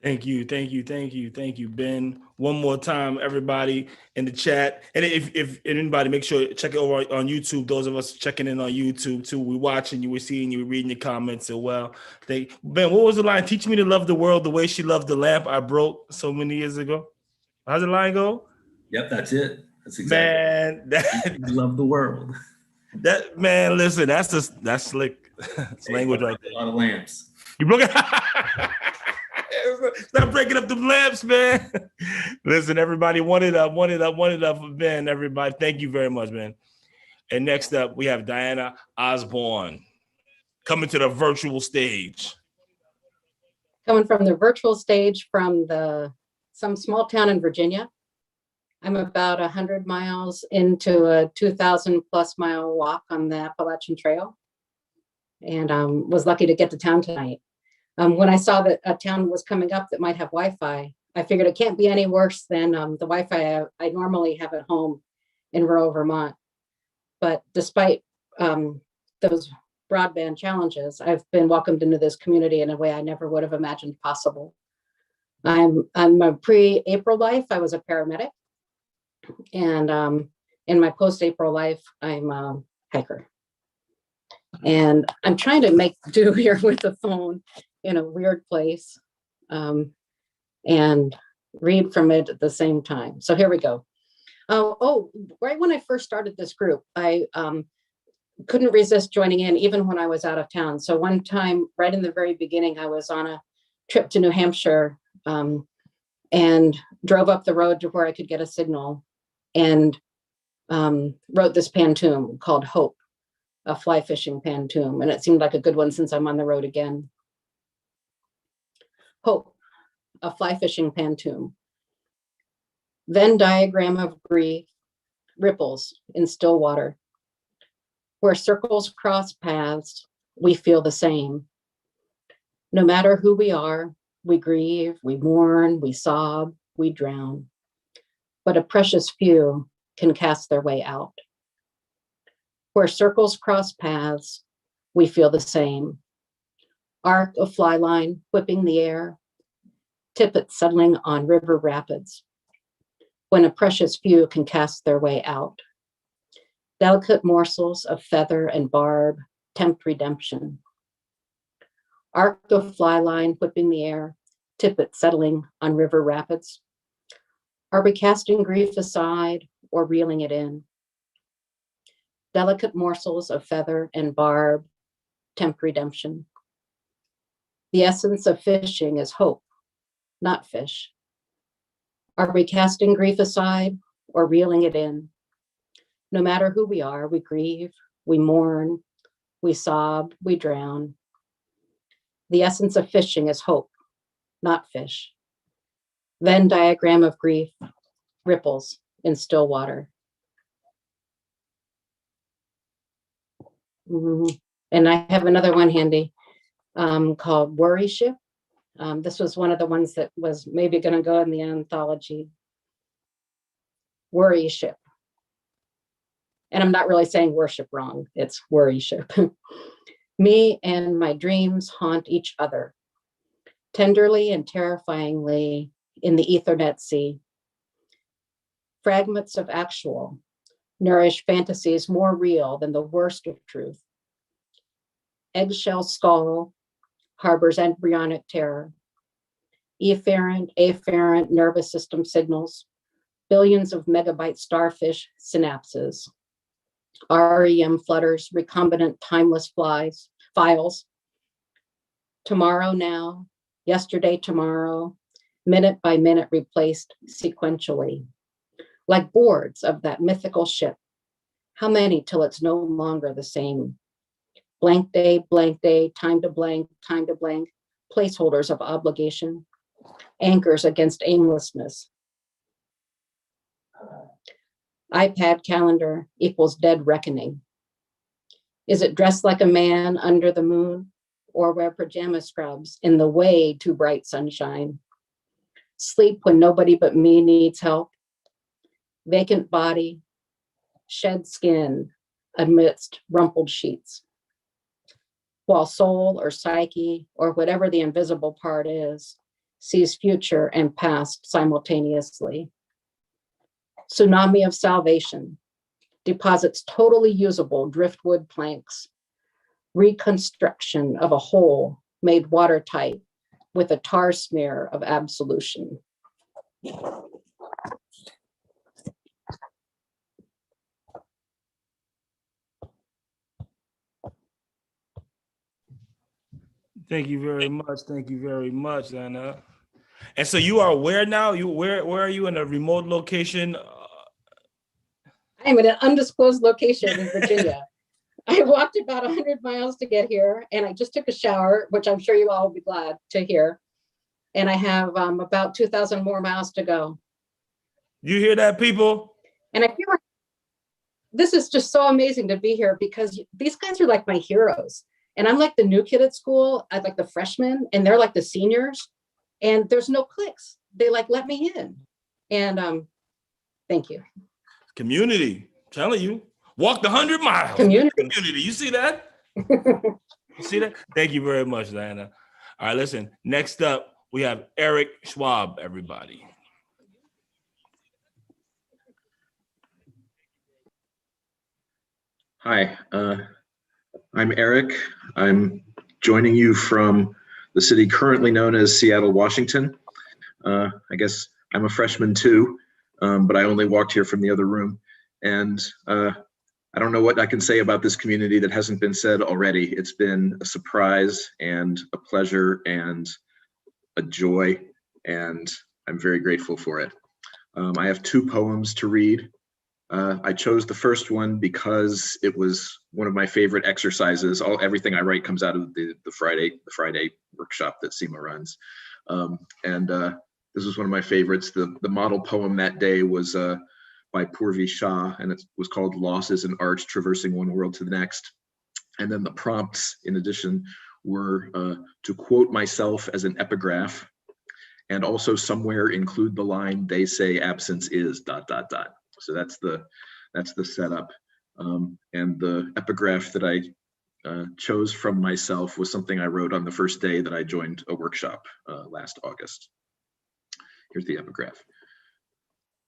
Thank you, Ben. One more time, everybody in the chat. And if anybody, make sure check it over on YouTube. Those of us checking in on YouTube too, we're watching you, we're seeing you, we're reading your comments as well. Ben, what was the line? Teach me to love the world the way she loved the lamp I broke so many years ago. How's the line go? Yep, that's it. That's exactly. Man, love the world. That man, listen, that's slick. It's language right there. A lot of lamps. You broke it. Stop breaking up the lamps, man. Listen, everybody, one it up for Ben, everybody. Thank you very much, man. And next up, we have Diana Osbourne coming to the virtual stage. Coming from the virtual stage from some small town in Virginia. I'm about 100 miles into a 2,000 plus mile walk on the Appalachian Trail, and was lucky to get to town tonight. When I saw that a town was coming up that might have Wi-Fi, I figured it can't be any worse than the Wi-Fi I normally have at home in rural Vermont. But despite those broadband challenges, I've been welcomed into this community in a way I never would have imagined possible. I'm a pre-April life. I was a paramedic. And in my post-April life, I'm hiker. And I'm trying to make do here with the phone in a weird place and read from it at the same time. So here we go. Right when I first started this group, I couldn't resist joining in even when I was out of town. So one time, right in the very beginning, I was on a trip to New Hampshire and drove up the road to where I could get a signal and wrote this pantoum called Hope, a fly fishing pantoum. And it seemed like a good one since I'm on the road again. Hope, a fly fishing pantoum. Venn diagram of grief, ripples in still water. Where circles cross paths, we feel the same. No matter who we are, we grieve, we mourn, we sob, we drown. But a precious few can cast their way out. Where circles cross paths, we feel the same. Arc of fly line whipping the air, tippet settling on river rapids. When a precious few can cast their way out. Delicate morsels of feather and barb tempt redemption. Arc of fly line whipping the air, tippet settling on river rapids. Are we casting grief aside or reeling it in? Delicate morsels of feather and barb tempt redemption. The essence of fishing is hope, not fish. Are we casting grief aside or reeling it in? No matter who we are, we grieve, we mourn, we sob, we drown. The essence of fishing is hope, not fish. Venn diagram of grief, ripples in still water. And I have another one handy called Worry Ship. This was one of the ones that was maybe going to go in the anthology. Worry Ship. And I'm not really saying worship wrong, it's worry ship. Me and my dreams haunt each other, tenderly and terrifyingly in the Ethernet sea. Fragments of actual nourish fantasies more real than the worst of truth. Eggshell skull harbors embryonic terror. Efferent, afferent nervous system signals, billions of megabyte starfish synapses. REM flutters, recombinant timeless files. Tomorrow now, yesterday tomorrow, minute by minute replaced sequentially. Like boards of that mythical ship. How many till it's no longer the same? Blank day, time to blank, placeholders of obligation, anchors against aimlessness. iPad calendar equals dead reckoning. Is it dressed like a man under the moon or wear pajama scrubs in the way too bright sunshine? Sleep when nobody but me needs help. Vacant body, shed skin amidst rumpled sheets. While soul or psyche or whatever the invisible part is, sees future and past simultaneously. Tsunami of salvation deposits totally usable driftwood planks. Reconstruction of a hole made watertight with a tar smear of absolution. Thank you very much. Thank you very much, Anna. And so you are where now? Where are you in a remote location? I am in an undisclosed location in Virginia. I walked about 100 miles to get here, and I just took a shower, which I'm sure you all will be glad to hear. And I have about 2,000 more miles to go. You hear that, people? And I feel like this is just so amazing to be here because these guys are like my heroes. And I'm like the new kid at school. I'm like the freshman, and they're like the seniors. And there's no clicks. They like let me in. And thank you. Community, I'm telling you. Walked 100 miles. Community. You see that? You see that? Thank you very much, Diana. All right, listen. Next up, we have Eric Schwab, everybody. Hi, I'm Eric. I'm joining you from the city currently known as Seattle, Washington. I guess I'm a freshman too, but I only walked here from the other room. And I don't know what I can say about this community that hasn't been said already. It's been a surprise and a pleasure and a joy, and I'm very grateful for it. I have 2 poems to read. I chose the first one because it was one of my favorite exercises. Everything I write comes out of the Friday workshop that SEMA runs. This was one of my favorites. The model poem that day was by Purvi Shah, and it was called Losses in Art, Traversing One World to the Next. And then the prompts, in addition, were to quote myself as an epigraph, and also somewhere include the line, "They say absence is ... So that's the setup. And the epigraph that I chose from myself was something I wrote on the first day that I joined a workshop last August. Here's the epigraph.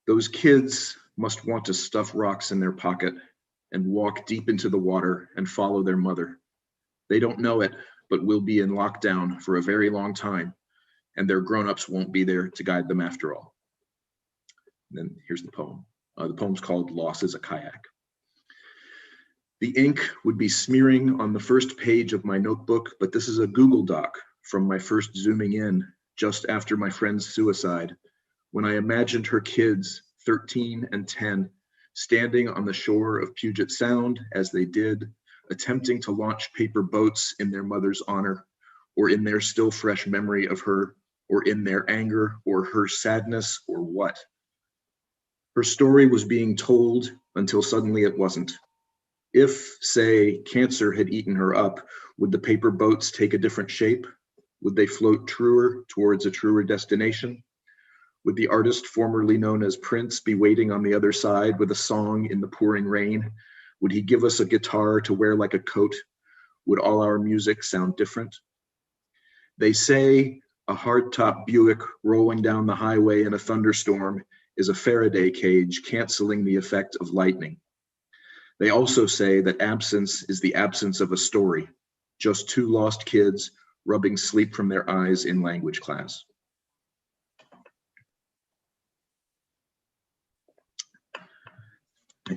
Those kids must want to stuff rocks in their pocket and walk deep into the water and follow their mother. They don't know it, but we'll be in lockdown for a very long time, and their grown-ups won't be there to guide them after all. And then here's the poem. The poem's called Loss is a Kayak. The ink would be smearing on the first page of my notebook, but this is a Google Doc from my first zooming in just after my friend's suicide, when I imagined her kids, 13 and 10, standing on the shore of Puget Sound as they did, attempting to launch paper boats in their mother's honor, or in their still fresh memory of her, or in their anger, or her sadness, or what. Her story was being told until suddenly it wasn't. If, say, cancer had eaten her up, would the paper boats take a different shape? Would they float truer towards a truer destination? Would the artist formerly known as Prince be waiting on the other side with a song in the pouring rain? Would he give us a guitar to wear like a coat? Would all our music sound different? They say a hardtop Buick rolling down the highway in a thunderstorm is a Faraday cage canceling the effect of lightning. They also say that absence is the absence of a story, just 2 lost kids rubbing sleep from their eyes in language class.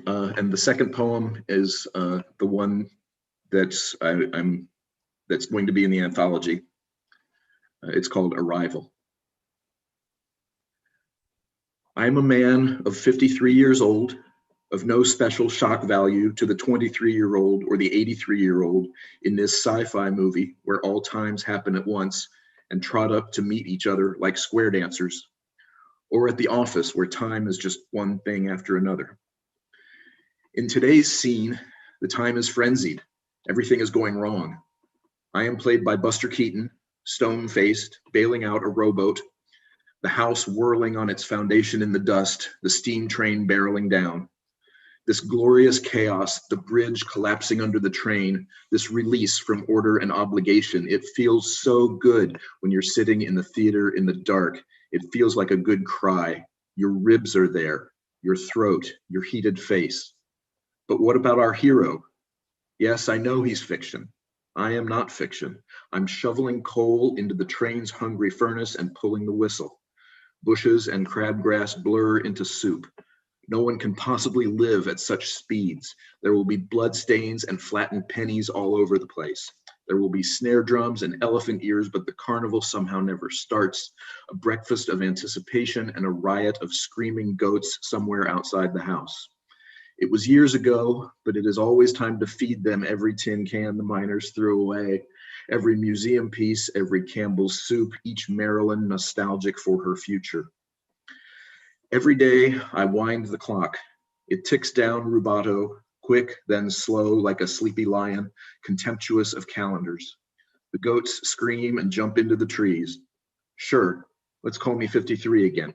And the second poem is the one that's going to be in the anthology. It's called Arrival. I'm a man of 53 years old, of no special shock value to the 23-year-old or the 83-year-old in this sci-fi movie where all times happen at once and trot up to meet each other like square dancers, or at the office where time is just one thing after another. In today's scene, the time is frenzied. Everything is going wrong. I am played by Buster Keaton, stone-faced, bailing out a rowboat, the house whirling on its foundation in the dust, the steam train barreling down. This glorious chaos, the bridge collapsing under the train, this release from order and obligation, it feels so good when you're sitting in the theater in the dark. It feels like a good cry. Your ribs are there, your throat, your heated face. But what about our hero? Yes, I know he's fiction. I am not fiction. I'm shoveling coal into the train's hungry furnace and pulling the whistle. Bushes and crabgrass blur into soup. No one can possibly live at such speeds. There will be bloodstains and flattened pennies all over the place. There will be snare drums and elephant ears, but the carnival somehow never starts. A breakfast of anticipation and a riot of screaming goats somewhere outside the house. It was years ago, but it is always time to feed them every tin can the miners threw away, every museum piece, every Campbell's soup, each Maryland nostalgic for her future. Every day I wind the clock. It ticks down rubato, quick, then slow like a sleepy lion, contemptuous of calendars. The goats scream and jump into the trees. Sure, let's call me 53 again.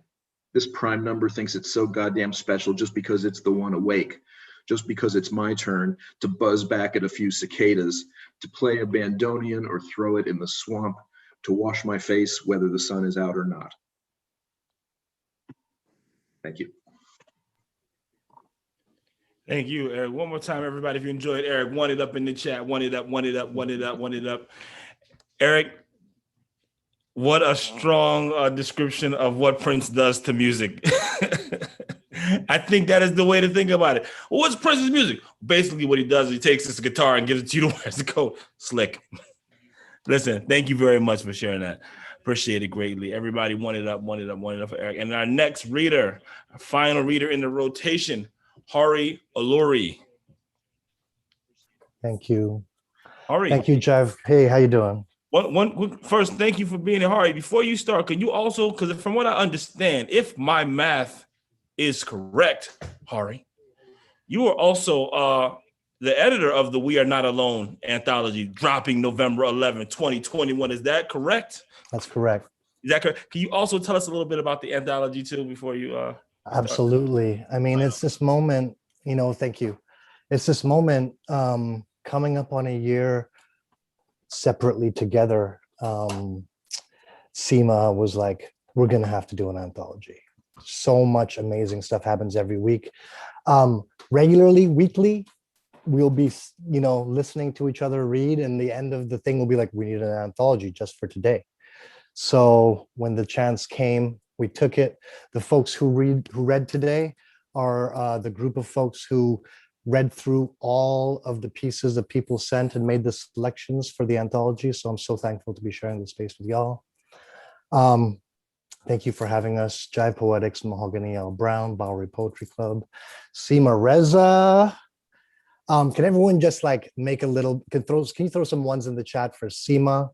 This prime number thinks it's so goddamn special just because it's the one awake, just because it's my turn to buzz back at a few cicadas, to play a bandoneon or throw it in the swamp, to wash my face whether the sun is out or not. Thank you. Thank you, Eric. One more time, everybody. If you enjoyed Eric, one it up in the chat. One it up, one it up, one it up, one it up. Eric, what a strong description of what Prince does to music. I think that is the way to think about it. Well, what's Prince's music? Basically, what he does is he takes his guitar and gives it to you to where to go. Slick. Listen, thank you very much for sharing that. Appreciate it greatly. Everybody, one it up, one it up, one it up for Eric. And our next reader, our final reader in the rotation, Hari Alluri. Thank you. Hari. Thank you, Jeff. Hey, how you doing? First, thank you for being here, Hari. Before you start, can you also, because from what I understand, if my math is correct, Hari, you are also the editor of the We Are Not Alone anthology, dropping November 11, 2021. Is that correct? That's correct. Is that correct? Can you also tell us a little bit about the anthology too before you Absolutely. I mean, it's this moment, thank you. It's this moment coming up on a year separately together. Seema was like, we're going to have to do an anthology. So much amazing stuff happens every week. Regularly, weekly, we'll be, listening to each other read, and the end of the thing will be like, we need an anthology just for today. So when the chance came, we took it. The folks who read today are the group of folks who read through all of the pieces that people sent and made the selections for the anthology. So I'm so thankful to be sharing this space with y'all. Thank you for having us. Jive Poetics, Mahogany L. Brown, Bowery Poetry Club, Seema Reza. Can everyone just like make a little, can you throw some ones in the chat for Seema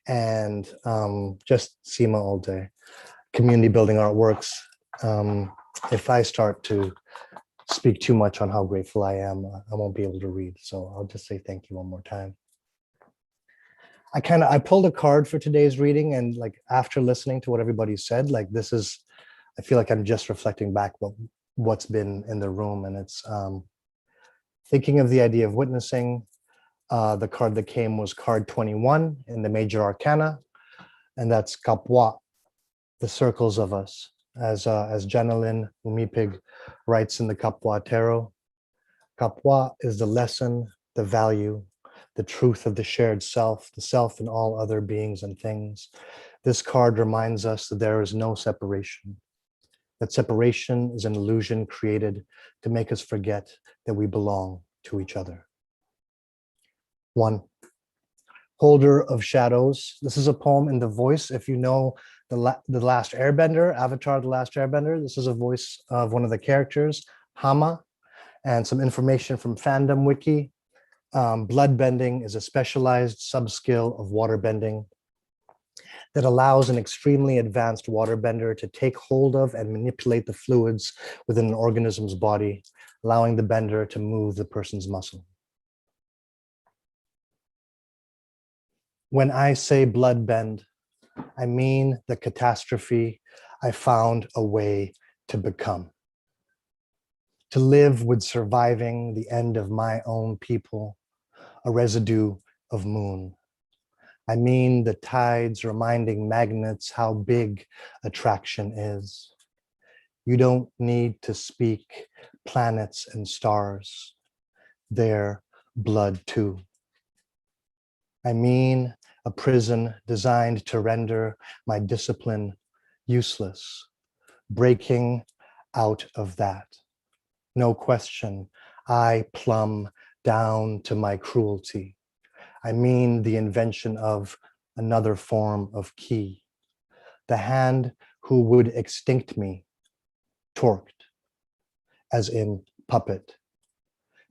and just Seema all day. Community Building Artworks. If I start to speak too much on how grateful I am, I won't be able to read. So I'll just say thank you one more time. I pulled a card for today's reading, and like after listening to what everybody said, like I feel like I'm just reflecting back what's been in the room, and it's thinking of the idea of witnessing. The card that came was card 21 in the major arcana, and that's Kapwa, the circles of us. As Janalyn Umipig writes in the Kapwa Tarot, Kapwa is the lesson, the value, the truth of the shared self, the self and all other beings and things. This card reminds us that there is no separation, that separation is an illusion created to make us forget that we belong to each other. 1. Holder of Shadows. This is a poem in the voice. If you know the Last Airbender, Avatar, The Last Airbender, this is a voice of one of the characters, Hama, and some information from Fandom Wiki. Bloodbending is a specialized subskill of waterbending that allows an extremely advanced waterbender to take hold of and manipulate the fluids within an organism's body, allowing the bender to move the person's muscle. When I say bloodbend, I mean the catastrophe I found a way to become. To live with surviving the end of my own people, a residue of moon. I mean the tides reminding magnets how big attraction is. You don't need to speak planets and stars. They're blood too. I mean a prison designed to render my discipline useless, breaking out of that. No question, I plumb down to my cruelty. I mean the invention of another form of key. The hand who would extinct me, torqued, as in puppet.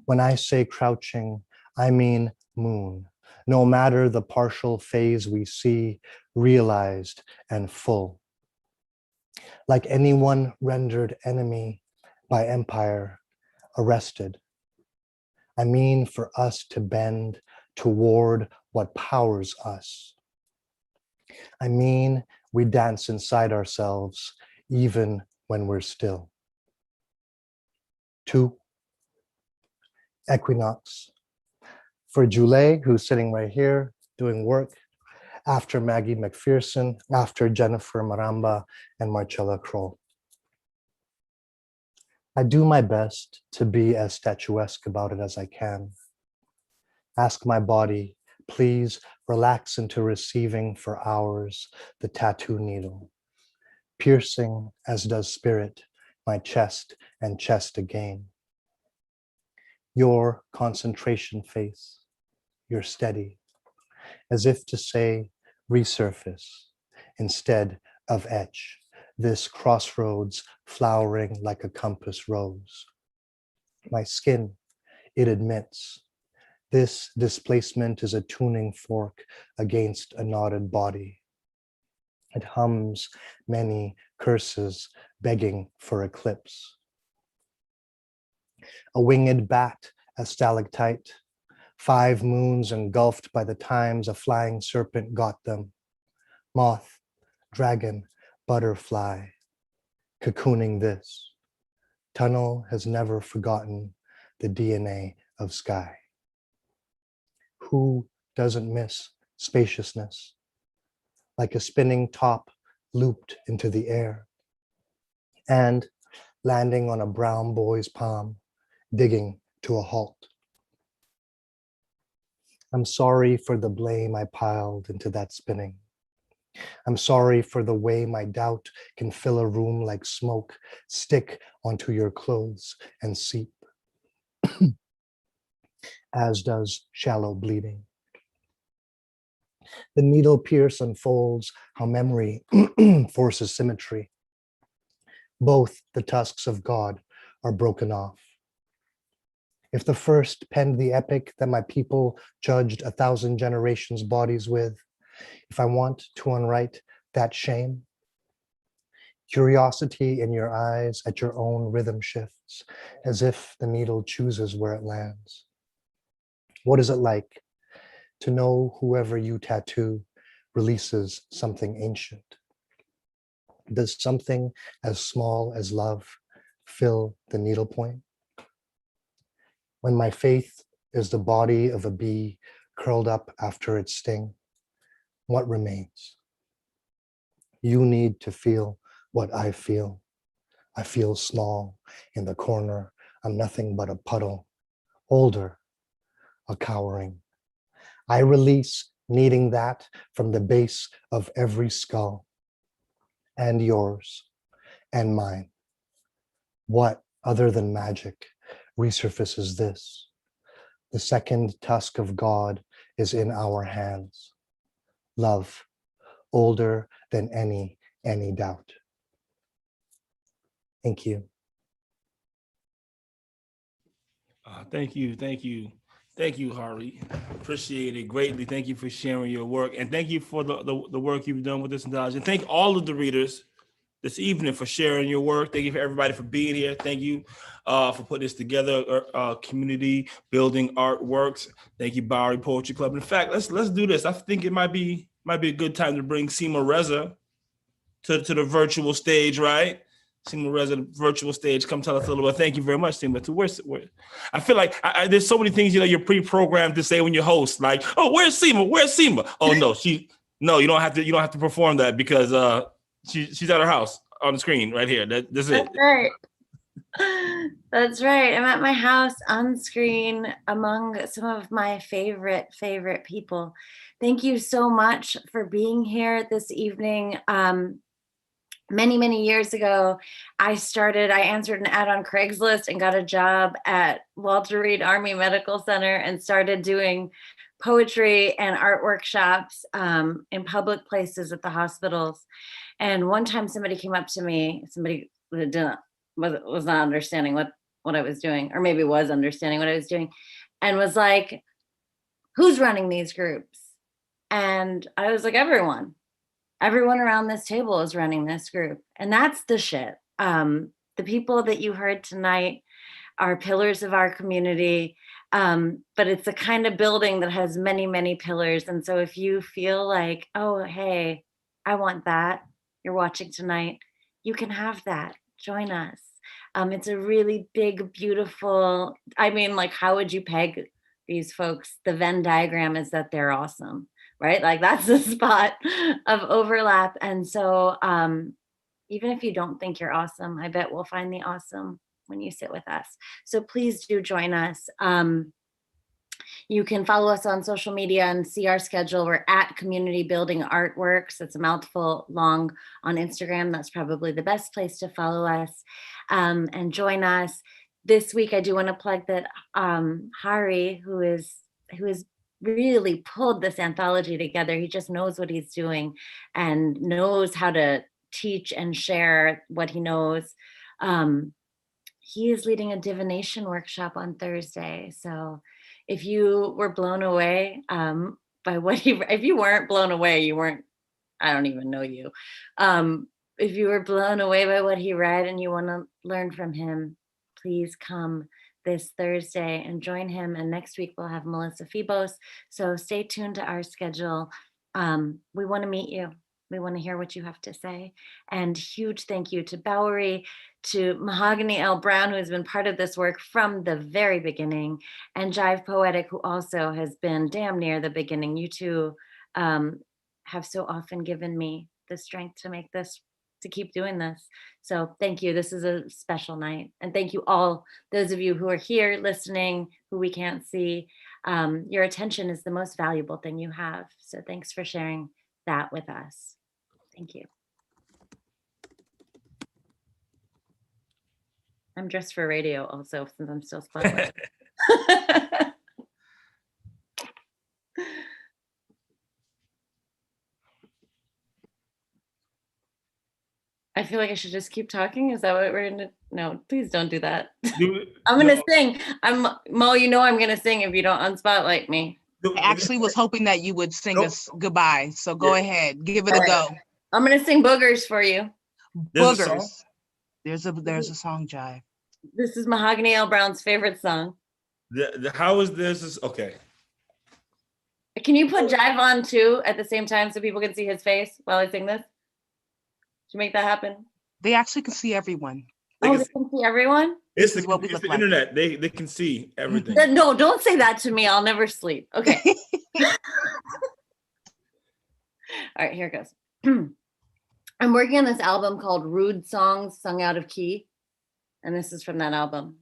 When I say crouching, I mean moon. No matter the partial phase we see, realized and full. Like anyone rendered enemy by empire, arrested. I mean for us to bend toward what powers us. I mean we dance inside ourselves even when we're still. 2. Equinox. For Julie, who's sitting right here doing work, after Maggie McPherson, after Jennifer Maramba and Marcella Kroll. I do my best to be as statuesque about it as I can. Ask my body, please relax into receiving for hours the tattoo needle, piercing as does spirit my chest and chest again. Your concentration face, you're steady, as if to say resurface instead of etch, this crossroads flowering like a compass rose. My skin, it admits, this displacement is a tuning fork against a knotted body. It hums many curses begging for eclipse. A winged bat, a stalactite, 5 moons engulfed by the times a flying serpent got them. Moth, dragon, butterfly, cocooning this. Tunnel has never forgotten the DNA of sky. Who doesn't miss spaciousness? Like a spinning top looped into the air and landing on a brown boy's palm, digging to a halt. I'm sorry for the blame I piled into that spinning. I'm sorry for the way my doubt can fill a room like smoke, stick onto your clothes and seep, as does shallow bleeding. The needle pierce unfolds how memory forces symmetry. Both the tusks of God are broken off. If the first penned the epic that my people judged 1,000 generations' bodies with, if I want to unwrite that shame, curiosity in your eyes at your own rhythm shifts, as if the needle chooses where it lands. What is it like to know whoever you tattoo releases something ancient? Does something as small as love fill the needlepoint? When my faith is the body of a bee curled up after its sting, what remains? You need to feel what I feel. I feel small in the corner. I'm nothing but a puddle, older, a cowering. I release needing that from the base of every skull, and yours, and mine. What other than magic resurfaces this? The second tusk of God is in our hands. Love, older than any doubt. Thank you. Thank you, Hari. Appreciate it greatly. Thank you for sharing your work, and thank you for the work you've done with this anthology. And thank all of the readers this evening for sharing your work. Thank you for everybody for being here. Thank you for putting this together. Community building artworks. Thank you, Bowery Poetry Club. In fact, let's do this. I think it might be a good time to bring Seema Reza to the virtual stage, right? Seema Reza, virtual stage. Come tell us a little bit. Thank you very much, Seema. Where? I feel like there's so many things you're pre-programmed to say when you host. Like, oh, where's Seema? Where's Seema? Oh no, you don't have to perform that because she's at her house on the screen right here. That's it. That's right. That's right. I'm at my house on screen among some of my favorite people. Thank you so much for being here this evening. Many years ago, I answered an ad on Craigslist and got a job at Walter Reed Army Medical Center and started doing poetry and art workshops in public places at the hospitals. And one time somebody came up to me, somebody was not understanding what I was doing, or maybe was understanding what I was doing, and was like, who's running these groups? And I was like, everyone around this table is running this group. And that's the shit. The people that you heard tonight are pillars of our community, but it's a kind of building that has many pillars. And so if you feel like, oh, hey, I want that, you're watching tonight, you can have that. Join us. It's a really big, beautiful, like, how would you peg these folks? The Venn diagram is that they're awesome, right? Like, that's the spot of overlap. And so even if you don't think you're awesome, I bet we'll find the awesome when you sit with us. So please do join us. You can follow us on social media and see our schedule. We're at Community Building Artworks. It's a mouthful long on Instagram. That's probably the best place to follow us and join us. This week, I do want to plug that Hari, who has really pulled this anthology together. He just knows what he's doing and knows how to teach and share what he knows. He is leading a divination workshop on Thursday. So if you were blown away by what if you weren't blown away, you weren't, I don't even know you. If you were blown away by what he read and you want to learn from him, please come this Thursday and join him. And next week we'll have Melissa Phoebos. So stay tuned to our schedule. We want to meet you. We want to hear what you have to say. And huge thank you to Bowery, to Mahogany L. Brown, who has been part of this work from the very beginning, and Jive Poetic, who also has been damn near the beginning. You two have so often given me the strength to make this, to keep doing this. So thank you. This is a special night. And thank you all, those of you who are here listening, who we can't see. Your attention is the most valuable thing you have. So thanks for sharing that with us. Thank you. I'm dressed for radio also, since I'm still spotlight. I feel like I should just keep talking. Is that what we're gonna? No, please don't do that. I'm gonna sing. Mo, you know I'm gonna sing if you don't unspotlight me. I actually was hoping that you would sing us goodbye. So go ahead, give it a go. I'm gonna sing Boogers for you. Boogers. There's a song, Jive. This is Mahogany L. Brown's favorite song. How is this? Okay. Can you put Jive on too at the same time so people can see his face while I sing this? To make that happen? They actually can see everyone. They can see everyone? It's the internet. They can see everything. No, don't say that to me. I'll never sleep. Okay. All right, here it goes. I'm working on this album called Rude Songs Sung Out of Key. And this is from that album.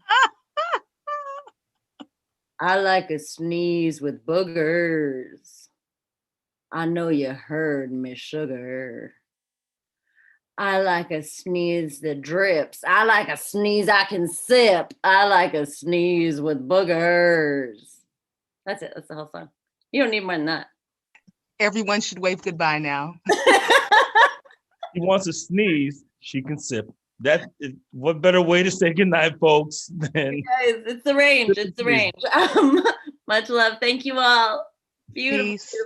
I like a sneeze with boogers. I know you heard me, sugar. I like a sneeze that drips. I like a sneeze I can sip. I like a sneeze with boogers. That's it. That's the whole song. You don't need more than that. Everyone should wave goodbye now. He wants to sneeze, she can sip. That is, what better way to say goodnight, folks, than guys, it's the range. It's the range. Much love. Thank you all. Beautiful. Peace. Beautiful.